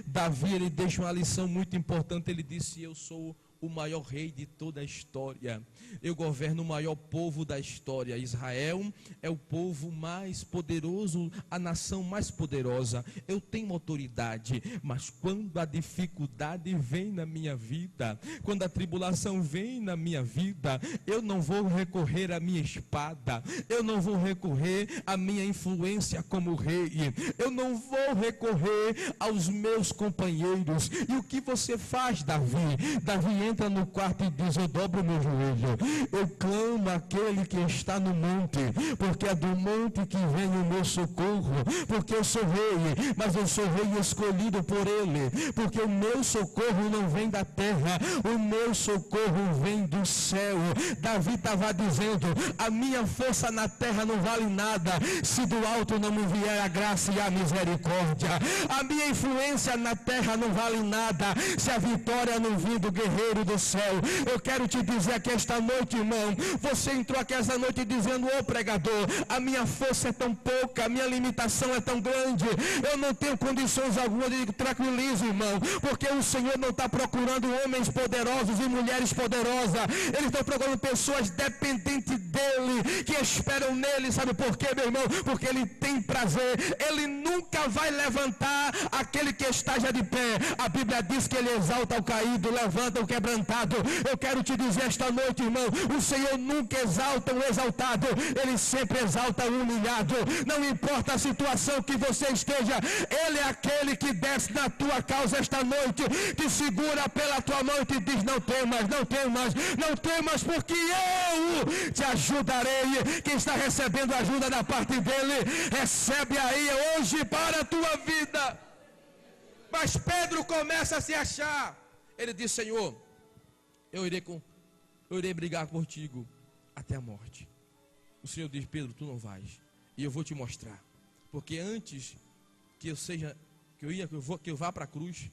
S1: Davi, ele deixa uma lição muito importante. Ele disse: eu sou o maior rei de toda a história. Eu governo o maior povo da história. Israel é o povo mais poderoso, a nação mais poderosa. Eu tenho autoridade, mas quando a dificuldade vem na minha vida, quando a tribulação vem na minha vida, eu não vou recorrer à minha espada, eu não vou recorrer à minha influência como rei, eu não vou recorrer aos meus companheiros. E o que você faz, Davi? Davi entra no quarto e diz: eu dobro meu joelho, eu clamo àquele que está no monte, porque é do monte que vem o meu socorro, porque eu sou rei, mas eu sou rei escolhido por ele, porque o meu socorro não vem da terra, o meu socorro vem do céu. Davi estava dizendo: a minha força na terra não vale nada se do alto não me vier a graça e a misericórdia. A minha influência na terra não vale nada se a vitória não vir do guerreiro do céu. Eu quero te dizer aqui esta noite, irmão, você entrou aqui esta noite dizendo: ô pregador, a minha força é tão pouca, a minha limitação é tão grande, eu não tenho condições alguma. de tranquilize, irmão, porque o Senhor não está procurando homens poderosos e mulheres poderosas, Ele está procurando pessoas dependentes dEle, que esperam nele. Sabe por quê, meu irmão? Porque Ele tem prazer, Ele nunca vai levantar aquele que está já de pé. A Bíblia diz que Ele exalta o caído, levanta o quebrantado. Eu quero te dizer esta noite, irmão, o Senhor nunca exalta o exaltado, Ele sempre exalta o humilhado. Não importa a situação que você esteja, Ele é aquele que desce na tua causa esta noite, te segura pela tua mão e te diz: não temas, não temas, não temas, porque eu te ajudarei. Quem está recebendo ajuda da parte dEle, recebe aí hoje para a tua vida. Mas Pedro começa a se achar. Ele diz: Senhor, eu irei brigar contigo até a morte. O Senhor diz: Pedro, tu não vais, e eu vou te mostrar, porque antes que eu vá para a cruz,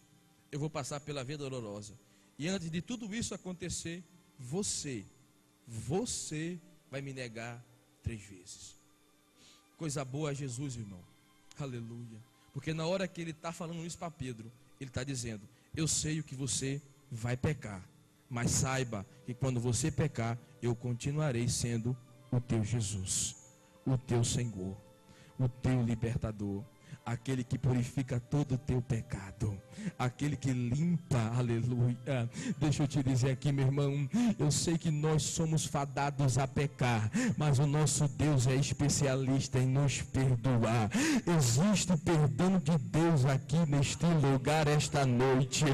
S1: eu vou passar pela via dolorosa, e antes de tudo isso acontecer, você vai me negar 3 vezes. Coisa boa é Jesus, irmão, aleluia, porque na hora que ele está falando isso para Pedro, ele está dizendo: eu sei o que você vai pecar, mas saiba que quando você pecar, eu continuarei sendo o teu Jesus, o teu Senhor, o teu libertador, aquele que purifica todo o teu pecado, aquele que limpa, aleluia. Deixa eu te dizer aqui, meu irmão, eu sei que nós somos fadados a pecar, mas o nosso Deus é especialista em nos perdoar. Existe perdão de Deus aqui neste lugar esta noite.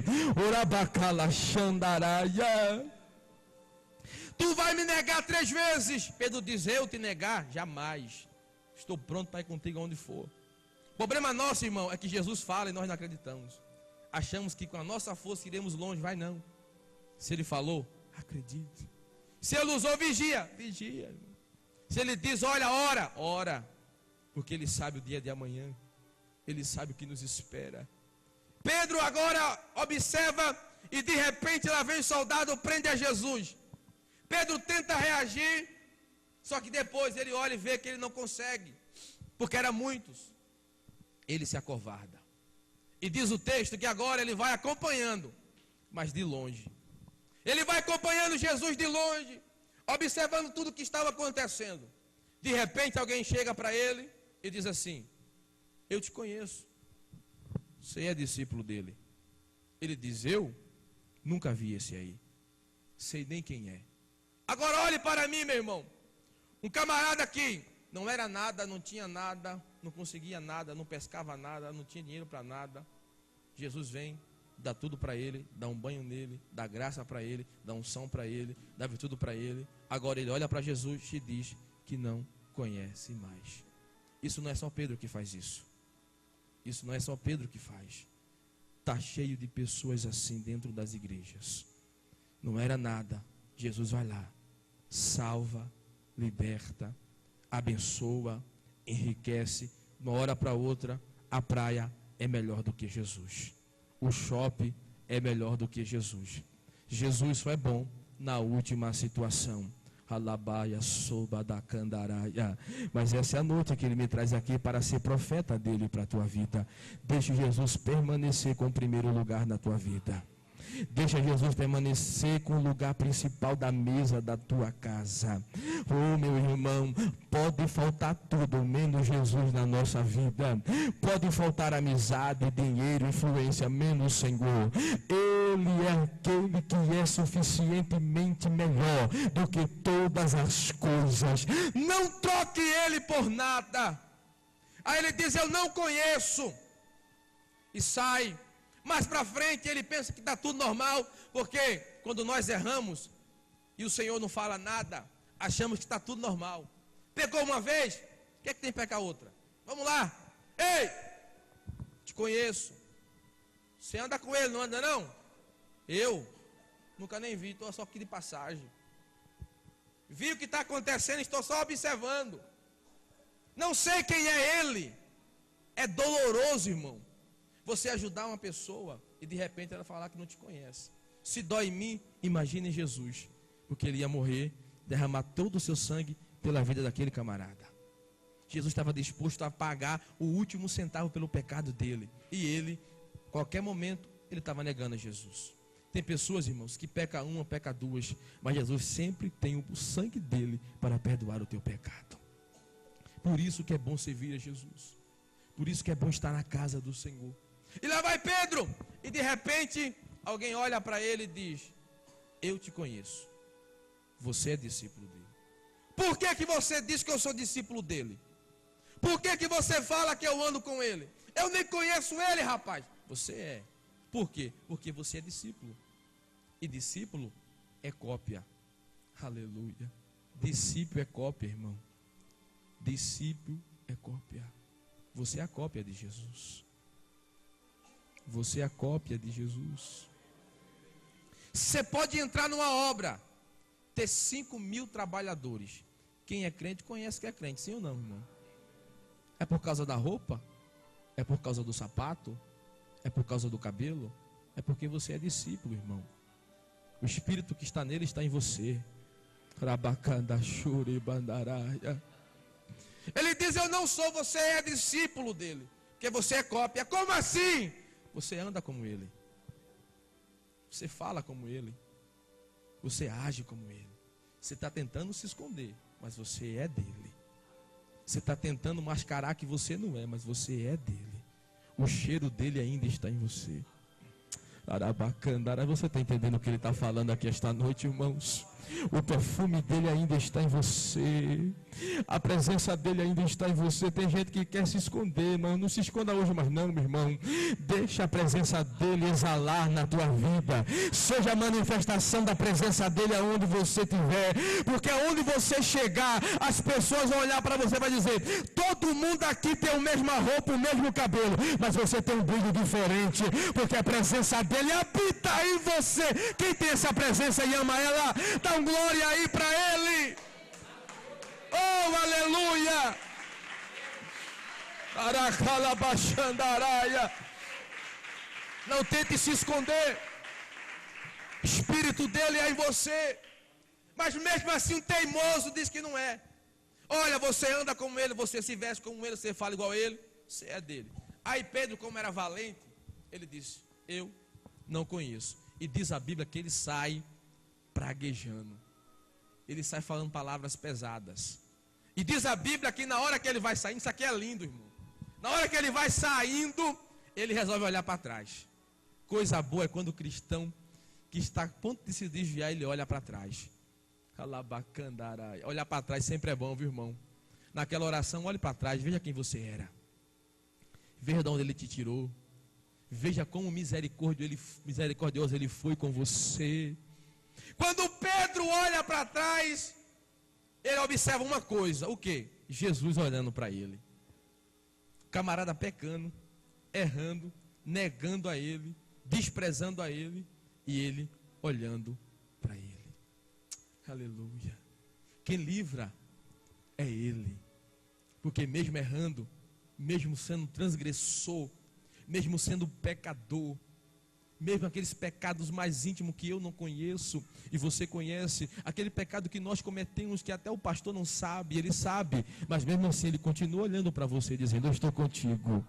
S1: Orabacala xandaraia. Tu vai me negar 3 vezes. Pedro diz: eu te negar? Jamais. Estou pronto para ir contigo aonde for. O problema nosso, irmão, é que Jesus fala e nós não acreditamos. Achamos que com a nossa força iremos longe. Vai não. Se ele falou, acredite. Se ele usou, vigia. Vigia, irmão. Se ele diz: olha, ora. Porque ele sabe o dia de amanhã. Ele sabe o que nos espera. Pedro agora observa e de repente lá vem o soldado, prende a Jesus. Pedro tenta reagir, só que depois ele olha e vê que ele não consegue, porque eram muitos. Ele se acovarda. E diz o texto que agora ele vai acompanhando, mas de longe. Ele vai acompanhando Jesus de longe, observando tudo o que estava acontecendo. De repente alguém chega para ele e diz assim: eu te conheço. Você é discípulo dele. Ele diz: eu nunca vi esse aí. Sei nem quem é. Agora olhe para mim, meu irmão. Um camarada que não era nada, não tinha nada, não conseguia nada, não pescava nada, não tinha dinheiro para nada. Jesus vem, dá tudo para ele, dá um banho nele, dá graça para ele, dá unção para ele, dá virtude para ele. Agora ele olha para Jesus e diz que não conhece mais. Isso não é só Pedro que faz isso. Isso não é só Pedro que faz. Está cheio de pessoas assim dentro das igrejas. Não era nada. Jesus vai lá, salva, liberta, abençoa, enriquece. De uma hora para outra, a praia é melhor do que Jesus. O shopping é melhor do que Jesus. Jesus só é bom na última situação. Alabaia, soba da candaraia. Mas essa é a noite que ele me traz aqui para ser profeta dele para a tua vida. Deixa Jesus permanecer com o primeiro lugar na tua vida. Deixa Jesus permanecer com o lugar principal da mesa da tua casa. Oh, meu irmão, pode faltar tudo menos Jesus na nossa vida. Pode faltar amizade, dinheiro, influência, menos Senhor. Ele é aquele que é suficientemente melhor do que todas as coisas. Não troque ele por nada. Aí ele diz: eu não conheço. E sai. Mais para frente ele pensa que está tudo normal, porque quando nós erramos e o Senhor não fala nada, achamos que está tudo normal. Pecou uma vez, o que é que tem que pecar outra? Vamos lá. Ei, te conheço. Você anda com ele, não anda não? Eu nunca nem vi, estou só aqui de passagem. Vi o que está acontecendo, estou só observando. Não sei quem é ele. É doloroso, irmão, você ajudar uma pessoa e de repente ela falar que não te conhece. Se dói em mim, imagine Jesus, porque ele ia morrer, derramar todo o seu sangue pela vida daquele camarada. Jesus estava disposto a pagar o último centavo pelo pecado dele. E ele, qualquer momento, ele estava negando a Jesus. Tem pessoas, irmãos, que peca uma, peca duas, mas Jesus sempre tem o sangue dele para perdoar o teu pecado. Por isso que é bom servir a Jesus. Por isso que é bom estar na casa do Senhor. E lá vai Pedro, e de repente alguém olha para ele e diz: eu te conheço, você é discípulo dele. Por que você diz que eu sou discípulo dele? Por que você fala que eu ando com ele? Eu nem conheço ele, rapaz. Você é. Por quê? Porque você é discípulo. E discípulo é cópia. Aleluia. Discípulo é cópia, irmão. Discípulo é cópia. Você é a cópia de Jesus. Você é a cópia de Jesus. Você pode entrar numa obra, ter 5.000 trabalhadores, Quem é crente conhece que é crente, sim ou não, irmão? É por causa da roupa? É por causa do sapato? É por causa do cabelo? É porque você é discípulo, irmão. O Espírito que está nele está em você. Ele diz: eu não sou, você é discípulo dele, porque você é cópia. Como assim? Você anda como ele, você fala como ele, você age como ele. Você está tentando se esconder, mas você é dele. Você está tentando mascarar que você não é, mas você é dele. O cheiro dele ainda está em você. Você está entendendo o que ele está falando aqui esta noite, irmãos? O perfume dele ainda está em você. A presença dele ainda está em você. Tem gente que quer se esconder, mas não se esconda hoje mais não, meu irmão. Deixa a presença dele exalar na tua vida. Seja a manifestação da presença dele aonde você estiver. Porque aonde você chegar, as pessoas vão olhar para você e vai dizer: todo mundo aqui tem a mesma roupa, o mesmo cabelo, mas você tem um brilho diferente, porque a presença dele habita em você. Quem tem essa presença e ama ela, dá glória aí para ele. Oh, aleluia. Não tente se esconder. O Espírito dele é em você. Mas mesmo assim um teimoso diz que não é. Olha, você anda como ele, você se veste como ele, você fala igual a ele, você é dele. Aí Pedro, como era valente, ele disse: eu não conheço. E diz a Bíblia que ele sai praguejando. Ele sai falando palavras pesadas. E diz a Bíblia que na hora que ele vai saindo, isso aqui é lindo, irmão. Na hora que ele vai saindo, ele resolve olhar para trás. Coisa boa é quando o cristão que está a ponto de se desviar, ele olha para trás. Olhar para trás sempre é bom, viu, irmão? Naquela oração, olhe para trás, veja quem você era. Veja de onde ele te tirou. Veja como misericordioso ele foi com você. Quando Pedro olha para trás, ele observa uma coisa: o quê? Jesus olhando para ele. Camarada pecando, errando, negando a ele, desprezando a ele, e ele olhando para ele. Aleluia. Quem livra é ele. Porque mesmo errando, mesmo sendo transgressor, mesmo sendo pecador, mesmo aqueles pecados mais íntimos que eu não conheço e você conhece, aquele pecado que nós cometemos que até o pastor não sabe, ele sabe, mas mesmo assim ele continua olhando para você dizendo: eu estou contigo,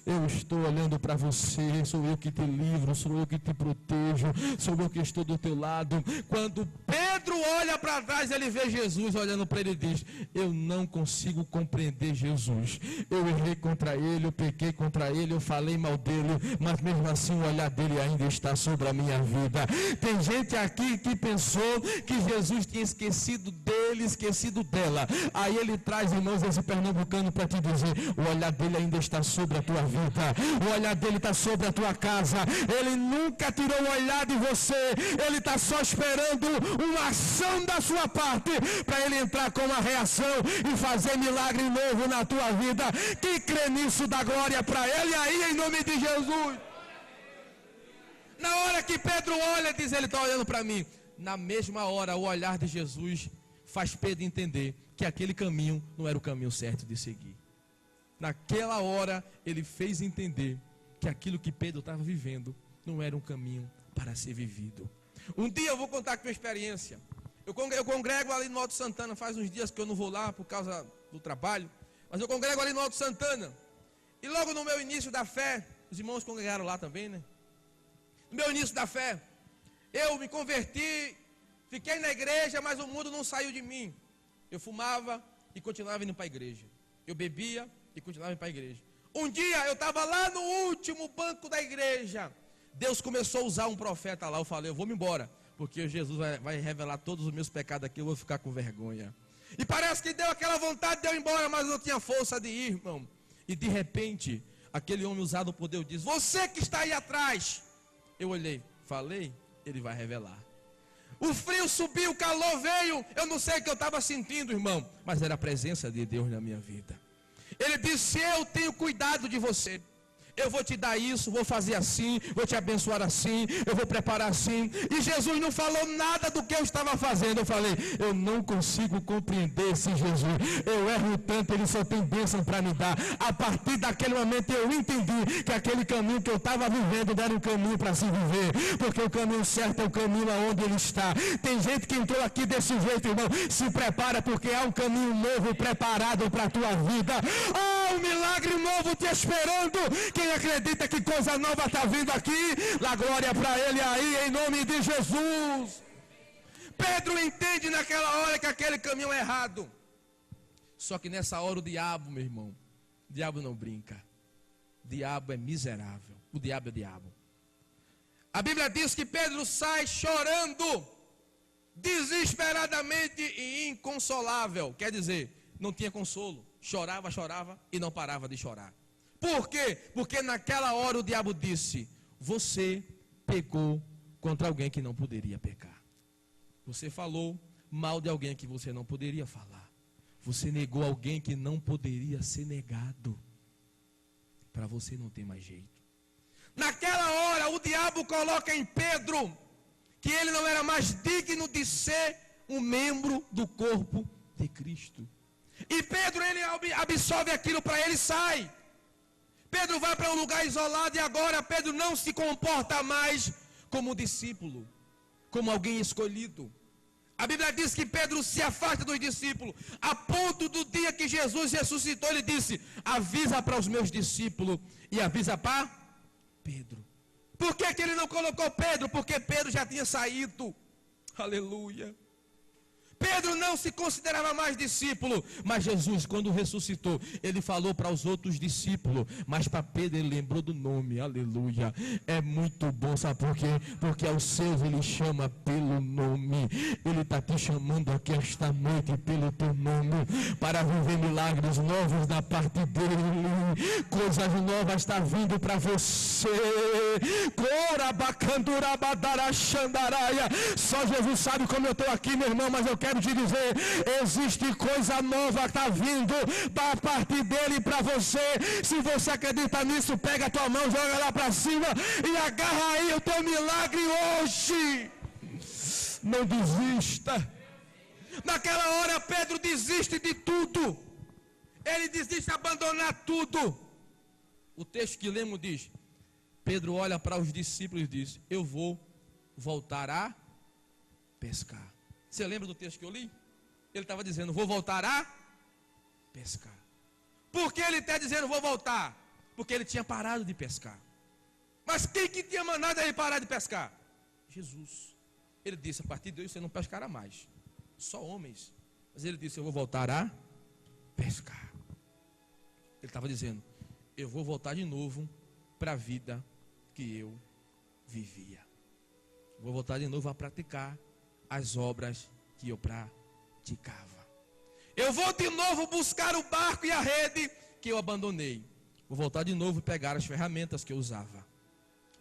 S1: eu estou olhando para você, sou eu que te livro, sou eu que te protejo, sou eu que estou do teu lado. Quando Pedro olha para trás, ele vê Jesus olhando para ele e diz: eu não consigo compreender Jesus, eu errei contra ele, eu pequei contra ele, eu falei mal dele, mas mesmo assim o olhar dele ainda está sobre a minha vida. Tem gente aqui que pensou que Jesus tinha esquecido dele, esquecido dela. Aí ele traz, irmãos, esse pernambucano para te dizer: o olhar dele ainda está sobre a tua vida, o olhar dele está sobre a tua casa. Ele nunca tirou o olhar de você, ele está só esperando uma ação da sua parte para ele entrar com uma reação e fazer milagre novo na tua vida. Quem crê nisso, dá glória para ele aí, em nome de Jesus. Na hora que Pedro olha, diz: ele está olhando para mim. Na mesma hora, o olhar de Jesus faz Pedro entender que aquele caminho não era o caminho certo de seguir. Naquela hora, ele fez entender que aquilo que Pedro estava vivendo não era um caminho para ser vivido. Um dia eu vou contar aqui uma experiência. Eu congrego ali no Alto Santana. Faz uns dias que eu não vou lá por causa do trabalho, mas eu congrego ali no Alto Santana. E logo no meu início da fé, os irmãos congregaram lá também, né? No meu início da fé, eu me converti, fiquei na igreja, mas o mundo não saiu de mim. Eu fumava e continuava indo para a igreja. Eu bebia e continuava indo para a igreja. Um dia eu estava lá no último banco da igreja. Deus começou a usar um profeta lá. Eu falei: eu vou me embora, porque Jesus vai revelar todos os meus pecados aqui, eu vou ficar com vergonha. E parece que deu aquela vontade de eu ir embora, mas eu não tinha força de ir, irmão. E de repente, aquele homem usado por Deus diz: você que está aí atrás. Eu olhei, falei: ele vai revelar. O frio subiu, o calor veio, eu não sei o que eu estava sentindo, irmão, mas era a presença de Deus na minha vida. Ele disse: eu tenho cuidado de você,
S2: eu vou te dar isso, vou fazer assim, vou te abençoar assim, eu vou preparar assim. E Jesus não falou nada do que eu estava fazendo. Eu falei, eu não consigo compreender esse Jesus. Eu erro tanto, ele só tem bênção para me dar. A partir daquele momento eu entendi que aquele caminho que eu estava vivendo não era um caminho para se viver, porque o caminho certo é o caminho aonde ele está. Tem gente que entrou aqui desse jeito, irmão. Se prepara, porque há um caminho novo preparado para a tua vida. Oh, um milagre novo te esperando. Quem acredita que coisa nova está vindo aqui, dá glória para ele aí, em nome de Jesus. Pedro entende naquela hora que aquele caminho é errado. Só que nessa hora o diabo, meu irmão, o diabo não brinca. O diabo é miserável. O diabo é diabo. A Bíblia diz que Pedro sai chorando, desesperadamente e inconsolável. Quer dizer, não tinha consolo. Chorava, chorava e não parava de chorar. Por quê? Porque naquela hora o diabo disse, você pecou contra alguém que não poderia pecar. Você falou mal de alguém que você não poderia falar. Você negou alguém que não poderia ser negado. Para você não tem mais jeito. Naquela hora o diabo coloca em Pedro que ele não era mais digno de ser um membro do corpo de Cristo. E Pedro, ele absorve aquilo para ele e sai. Pedro vai para um lugar isolado e agora Pedro não se comporta mais como discípulo, como alguém escolhido. A Bíblia diz que Pedro se afasta dos discípulos, a ponto do dia que Jesus ressuscitou, ele disse, avisa para os meus discípulos e avisa para Pedro. Por que ele não colocou Pedro? Porque Pedro já tinha saído. Aleluia. Pedro não se considerava mais discípulo, mas Jesus, quando ressuscitou, ele falou para os outros discípulos, mas para Pedro ele lembrou do nome, aleluia. É muito bom, sabe por quê? Porque aos seus ele chama pelo nome. Ele está te chamando aqui esta noite pelo teu nome, para viver milagres novos da parte dele. Coisas novas estão vindo para você. Só Jesus sabe como eu estou aqui, meu irmão, mas eu quero te dizer, existe coisa nova que está vindo da parte dele para você. Se você acredita nisso, pega a tua mão, joga lá para cima e agarra aí o teu milagre hoje. Não desista. Naquela hora Pedro desiste de tudo. Ele desiste de abandonar tudo. O texto que lemos diz, Pedro olha para os discípulos e diz, eu vou voltar a pescar. Você lembra do texto que eu li? Ele estava dizendo, vou voltar a pescar. Por que ele está dizendo, vou voltar? Porque ele tinha parado de pescar. Mas quem que tinha mandado ele parar de pescar? Jesus. Ele disse, a partir de hoje você não pescará mais. Só homens. Mas ele disse, eu vou voltar a pescar. Ele estava dizendo, eu vou voltar de novo para a vida que eu vivia. Vou voltar de novo a praticar as obras que eu praticava. Eu vou de novo buscar o barco e a rede que eu abandonei. Vou voltar de novo e pegar as ferramentas que eu usava.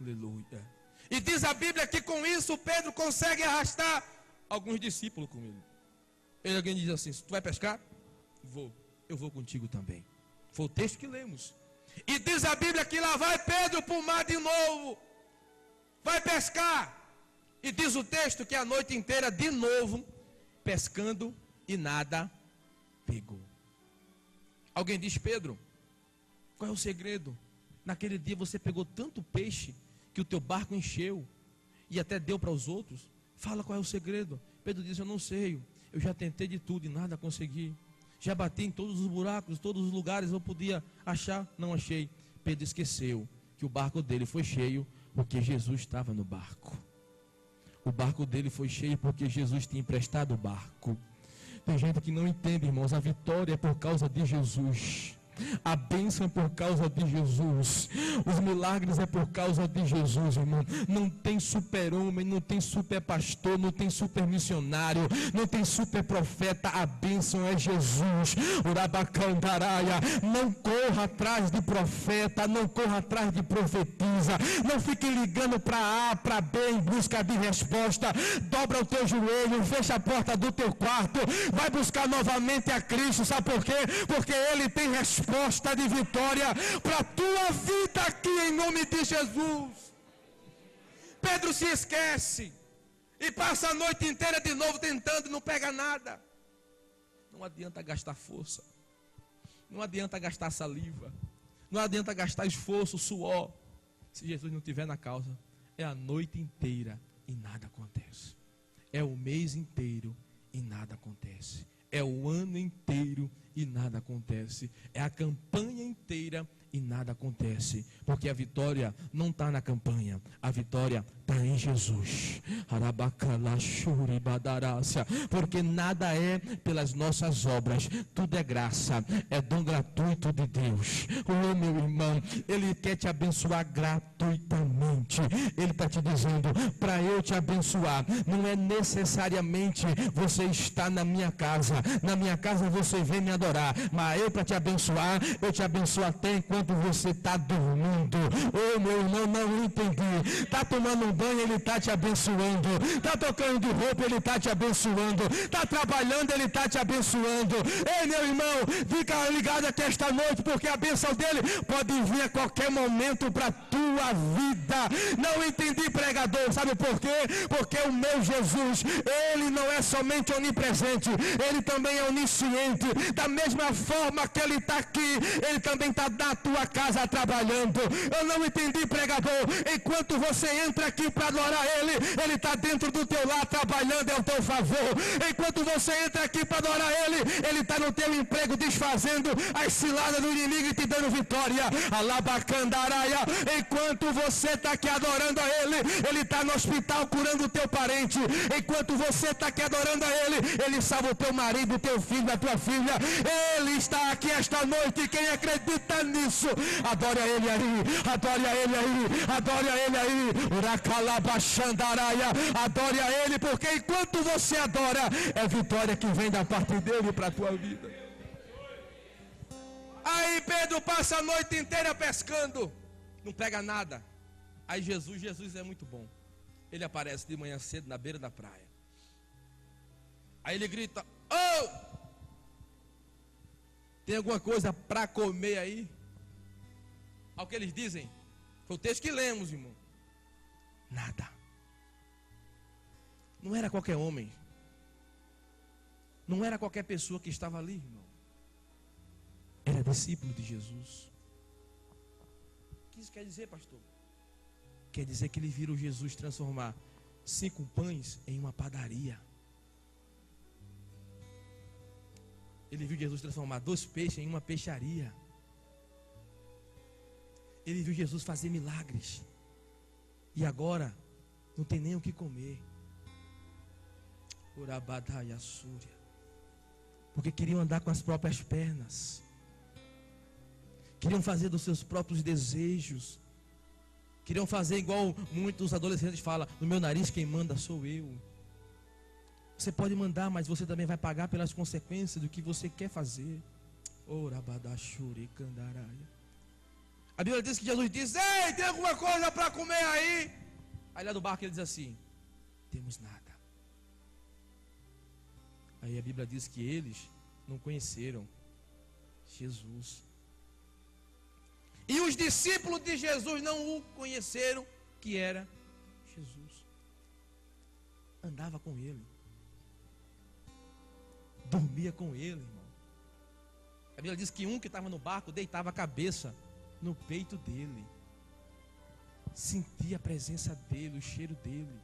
S2: Aleluia. E diz a Bíblia que com isso Pedro consegue arrastar alguns discípulos com ele. Alguém diz assim, tu vai pescar? Vou. Eu vou contigo também. Foi o texto que lemos. E diz a Bíblia que lá vai Pedro para o mar de novo. Vai pescar. E diz o texto que a noite inteira de novo pescando e nada pegou. Alguém diz, Pedro, qual é o segredo? Naquele dia você pegou tanto peixe que o teu barco encheu e até deu para os outros. Fala qual é o segredo. Pedro diz, eu não sei, eu já tentei de tudo e nada consegui. Já bati em todos os buracos, todos os lugares eu podia achar, não achei. Pedro esqueceu que o barco dele foi cheio porque Jesus estava no barco. O barco dele foi cheio porque Jesus tinha emprestado o barco. Tem gente que não entende, irmãos, a vitória é por causa de Jesus. A bênção é por causa de Jesus. Os milagres é por causa de Jesus, irmão. Não tem super-homem, não tem super-pastor, não tem super-missionário, não tem super-profeta. A bênção é Jesus. Urabacandaraia. Não corra atrás de profeta, não corra atrás de profetisa. Não fique ligando para A, para B em busca de resposta. Dobra o teu joelho, fecha a porta do teu quarto. Vai buscar novamente a Cristo. Sabe por quê? Porque Ele tem resposta resposta de vitória para a tua vida aqui em nome de Jesus. Pedro se esquece e passa a noite inteira de novo tentando e não pega nada. Não adianta gastar força, não adianta gastar saliva, não adianta gastar esforço, suor, se Jesus não estiver na causa. É a noite inteira e nada acontece. É o mês inteiro e nada acontece. É o ano inteiro e nada acontece. É a campanha inteira e nada acontece. Porque a vitória não está na campanha, a vitória está em Jesus. Porque nada é pelas nossas obras, tudo é graça, é dom gratuito de Deus. Oh, meu irmão, Ele quer te abençoar gratuitamente. Ele está te dizendo, para eu te abençoar, não é necessariamente você estar na minha casa. Na minha casa você vem me adorar, mas eu para te abençoar, eu te abençoo até enquanto você está dormindo. Oh, meu irmão, não entendi. Está tomando um banho, Ele está te abençoando. Está tocando de roupa, Ele está te abençoando. Está trabalhando, Ele está te abençoando. Ei, meu irmão, fica ligado aqui esta noite, porque a bênção dele pode vir a qualquer momento para a tua vida. Não entendi, pregador, sabe por quê? Porque o meu Jesus, Ele não é somente onipresente, Ele também é onisciente. Da mesma forma que Ele está aqui, Ele também está na tua casa trabalhando. Eu não entendi, pregador. Enquanto você entra aqui para adorar Ele, Ele está dentro do teu lar trabalhando ao teu favor. Enquanto você entra aqui para adorar Ele, Ele está no teu emprego desfazendo as ciladas do inimigo e te dando vitória. Alabacandaraia. Enquanto você está aqui adorando a Ele, Ele está no hospital curando o teu parente. Enquanto você está aqui adorando a Ele, Ele salva o teu marido, o teu filho, a tua filha. Ele está aqui esta noite. Quem acredita nisso, adore a Ele aí, adore a Ele aí, adore a Ele aí. Uracalabachandaraia. Adore a Ele, porque enquanto você adora, é vitória que vem da parte dele para a tua vida. Aí Pedro passa a noite inteira pescando, não pega nada. Aí Jesus é muito bom. Ele aparece de manhã cedo na beira da praia. Aí ele grita: oh! Tem alguma coisa para comer aí? Ao que eles dizem, foi o texto que lemos, irmão. Nada. Não era qualquer homem. Não era qualquer pessoa que estava ali, irmão. Era discípulo de Jesus. O que isso quer dizer, pastor? Quer dizer que ele viram Jesus transformar 5 pães em uma padaria. Ele viu Jesus transformar 2 peixes em uma peixaria. Ele viu Jesus fazer milagres. E agora não tem nem o que comer. Urabadaya Súria. Porque queriam andar com as próprias pernas. Queriam fazer dos seus próprios desejos. Queriam fazer igual muitos adolescentes falam: no meu nariz quem manda sou eu. Você pode mandar, mas você também vai pagar pelas consequências do que você quer fazer. Orabadashuri Kandaraia. A Bíblia diz que Jesus disse: ei, tem alguma coisa para comer aí? Aí lá do barco ele diz assim: temos nada. Aí a Bíblia diz que eles não conheceram Jesus. E os discípulos de Jesus não o conheceram, que era Jesus. Andava com ele. Dormia com ele, irmão. A Bíblia diz que um que estava no barco deitava a cabeça no peito dele. Sentia a presença dele, o cheiro dele.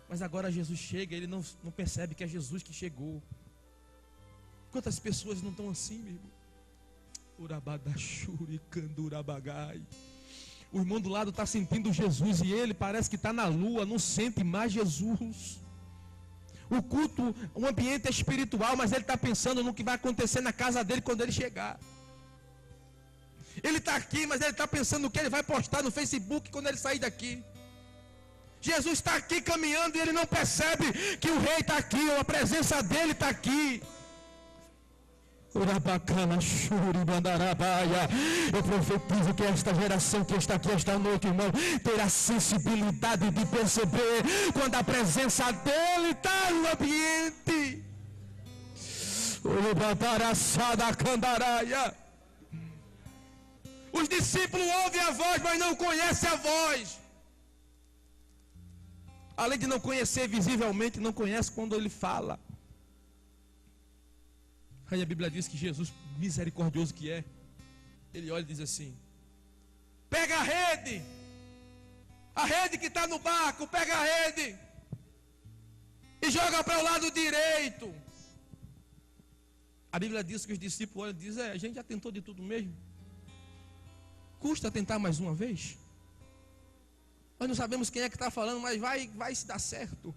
S2: Mas agora Jesus chega, ele não percebe que é Jesus que chegou. Quantas pessoas não estão assim, meu irmão? Urabadashuri Kandurabagai. O irmão do lado está sentindo Jesus e ele parece que está na lua, não sente mais Jesus. O culto, o ambiente é espiritual, mas ele está pensando no que vai acontecer na casa dele quando ele chegar. Ele está aqui, mas ele está pensando no que ele vai postar no Facebook quando ele sair daqui. Jesus está aqui caminhando e ele não percebe que o rei está aqui, ou a presença dele está aqui. Eu profetizo que esta geração que está aqui esta noite, irmão, terá sensibilidade de perceber quando a presença dele está no ambiente.
S1: Os discípulos ouvem a voz, mas não conhecem a voz. Além de não conhecer visivelmente, não conhece quando ele fala. Aí a Bíblia diz que Jesus, misericordioso que é, ele olha e diz assim: pega a rede que está no barco, pega a rede e joga para o lado direito. A Bíblia diz que os discípulos olham e dizem: a gente já tentou de tudo mesmo, custa tentar mais uma vez. Nós não sabemos quem é que está falando, mas vai se dar certo.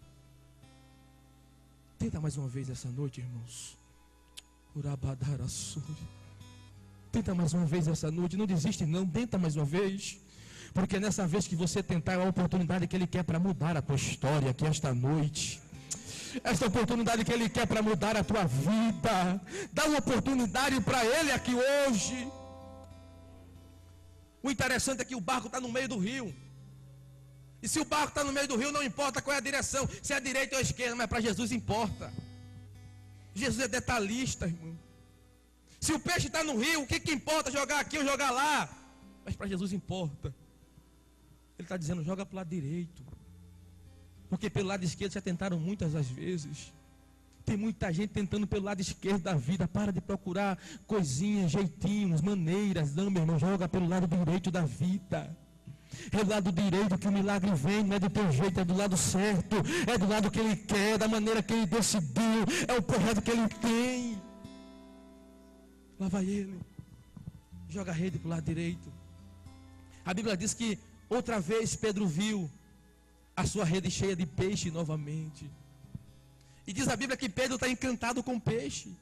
S1: Tenta mais uma vez essa noite, irmãos. Tenta mais uma vez essa noite. Não desiste não, tenta mais uma vez. Porque nessa vez que você tentar, é a oportunidade que Ele quer para mudar a tua história aqui esta noite. Esta oportunidade que Ele quer para mudar a tua vida. Dá uma oportunidade para Ele aqui hoje. O interessante é que o barco está no meio do rio. E se o barco está no meio do rio, não importa qual é a direção, se é a direita ou a esquerda, mas para Jesus importa. Jesus é detalhista, irmão. Se o peixe está no rio, o que importa jogar aqui ou jogar lá? Mas para Jesus importa. Ele está dizendo: joga para o lado direito. Porque pelo lado esquerdo já tentaram muitas das vezes. Tem muita gente tentando pelo lado esquerdo da vida. Para de procurar coisinhas, jeitinhos, maneiras. Não, meu irmão, joga pelo lado direito da vida. É do lado direito que o milagre vem, não é do teu jeito, é do lado certo, é do lado que Ele quer, da maneira que Ele decidiu, é o projeto que Ele tem. Lá vai Ele, joga a rede para o lado direito. A Bíblia diz que outra vez Pedro viu a sua rede cheia de peixe novamente. E diz a Bíblia que Pedro está encantado com peixe.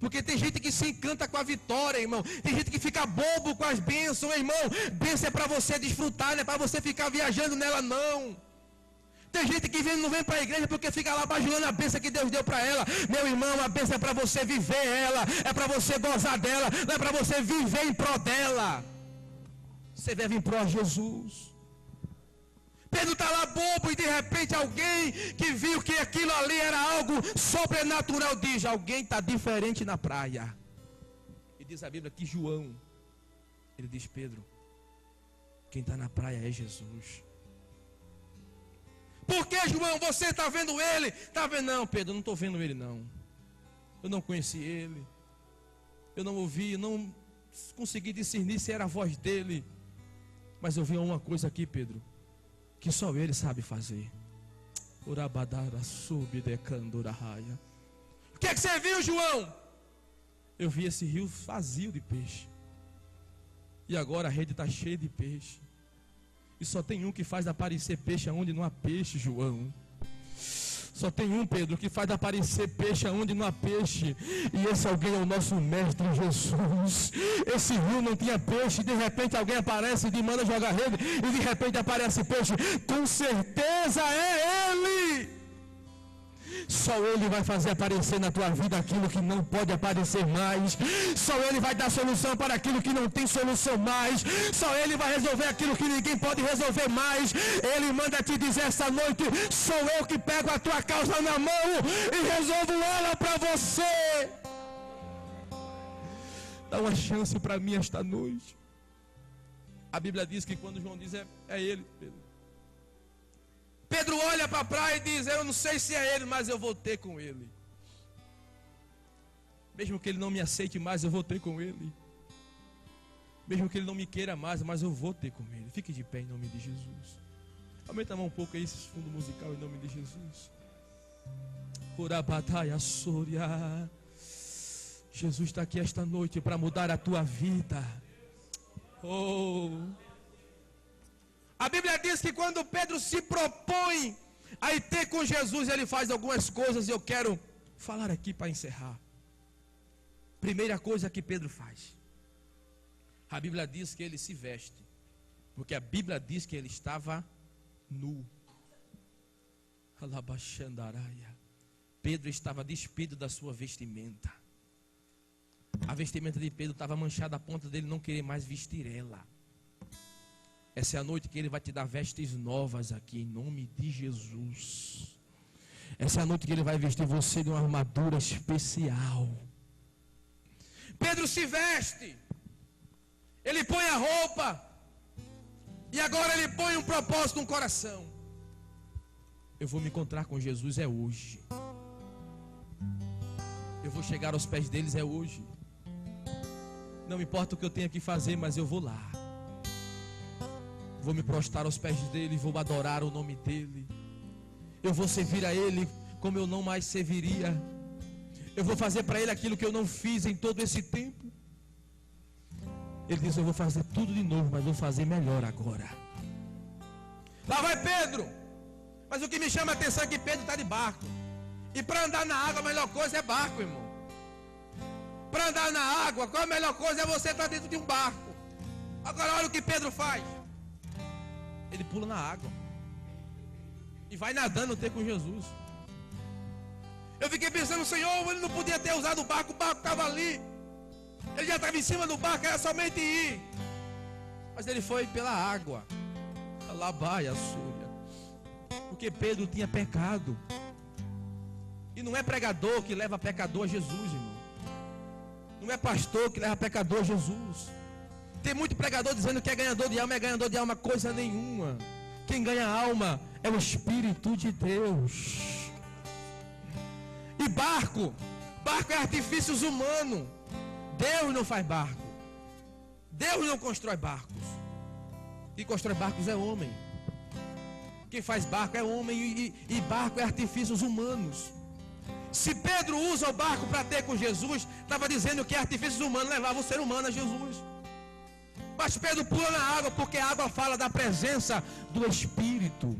S1: Porque tem gente que se encanta com a vitória, irmão. Tem gente que fica bobo com as bênçãos, irmão. Bênção é para você desfrutar, não é para você ficar viajando nela, não. Tem gente que não vem para a igreja porque fica lá bajulando a bênção que Deus deu para ela. Meu irmão, a bênção é para você viver ela. É para você gozar dela. Não é para você viver em prol dela. Você deve em prol a Jesus. Pedro está lá bobo e de repente alguém que viu que aquilo ali era algo sobrenatural diz: alguém está diferente na praia. E diz a Bíblia que João, ele diz: Pedro, quem está na praia é Jesus. Por que, João? Você está vendo ele? Está vendo? Não, Pedro, eu não estou vendo ele não. Eu não conheci ele. Eu não ouvi, não consegui discernir se era a voz dele. Mas eu vi uma coisa aqui, Pedro, que só Ele sabe fazer. O que é que você viu, João? Eu vi esse rio vazio de peixe. E agora a rede está cheia de peixe. E só tem um que faz aparecer peixe aonde não há peixe, João. Só tem um, Pedro, que faz aparecer peixe aonde não há peixe. E esse alguém é o nosso mestre Jesus. Esse rio não tinha peixe. De repente alguém aparece e manda jogar rede. E de repente aparece peixe. Com certeza é Ele. Só Ele vai fazer aparecer na tua vida aquilo que não pode aparecer mais. Só Ele vai dar solução para aquilo que não tem solução mais. Só Ele vai resolver aquilo que ninguém pode resolver mais. Ele manda te dizer essa noite: sou eu que pego a tua causa na mão e resolvo ela para você. Dá uma chance para mim esta noite. A Bíblia diz que quando João diz é Ele, Pedro. Pedro olha para a praia e diz: eu não sei se é Ele, mas eu vou ter com Ele. Mesmo que Ele não me aceite mais, eu vou ter com Ele. Mesmo que Ele não me queira mais, mas eu vou ter com Ele. Fique de pé em nome de Jesus. Aumenta a mão um pouco aí, esse fundo musical, em nome de Jesus. Urabataia Soria. Jesus está aqui esta noite para mudar a tua vida. Oh! A Bíblia diz que quando Pedro se propõe a ir ter com Jesus, ele faz algumas coisas e eu quero falar aqui para encerrar. Primeira coisa que Pedro faz. A Bíblia diz que ele se veste, porque a Bíblia diz que ele estava nu. Alabaxandaraia. Pedro estava despido da sua vestimenta. A vestimenta de Pedro estava manchada a ponto dele não querer mais vestir ela. Essa é a noite que Ele vai te dar vestes novas aqui, em nome de Jesus.
S2: Essa é a noite que Ele vai vestir você de uma armadura especial.
S1: Pedro se veste, ele põe a roupa, e agora ele põe um propósito no coração. Eu vou me encontrar com Jesus é hoje. Eu vou chegar aos pés deles é hoje. Não importa o que eu tenha que fazer, mas eu vou lá. Vou me prostrar aos pés dele, vou adorar o nome dele. Eu vou servir a ele como eu não mais serviria. Eu vou fazer para ele aquilo que eu não fiz em todo esse tempo. Ele diz: eu vou fazer tudo de novo, mas vou fazer melhor agora. Lá vai Pedro. Mas o que me chama a atenção é que Pedro está de barco. E para andar na água a melhor coisa é barco, irmão. Para andar na água, qual a melhor coisa é você estar dentro de um barco. Agora olha o que Pedro faz. Ele pula na água e vai nadando ter com Jesus. Eu fiquei pensando, Senhor, ele não podia ter usado o barco estava ali. Ele já estava em cima do barco, era somente ir. Mas ele foi pela água. Alabaia, Súria. Porque Pedro tinha pecado. E não é pregador que leva pecador a Jesus, irmão. Não é pastor que leva pecador a Jesus. Tem muito pregador dizendo que é ganhador de alma, coisa nenhuma. Quem ganha alma é o Espírito de Deus. E barco é artifícios humanos. Deus não faz barco. Deus não constrói barcos. Quem constrói barcos é homem. Quem faz barco é homem e barco é artifícios humanos. Se Pedro usa o barco para ter com Jesus, estava dizendo que artifícios humanos levavam o ser humano a Jesus. Mas Pedro pula na água porque a água fala da presença do Espírito.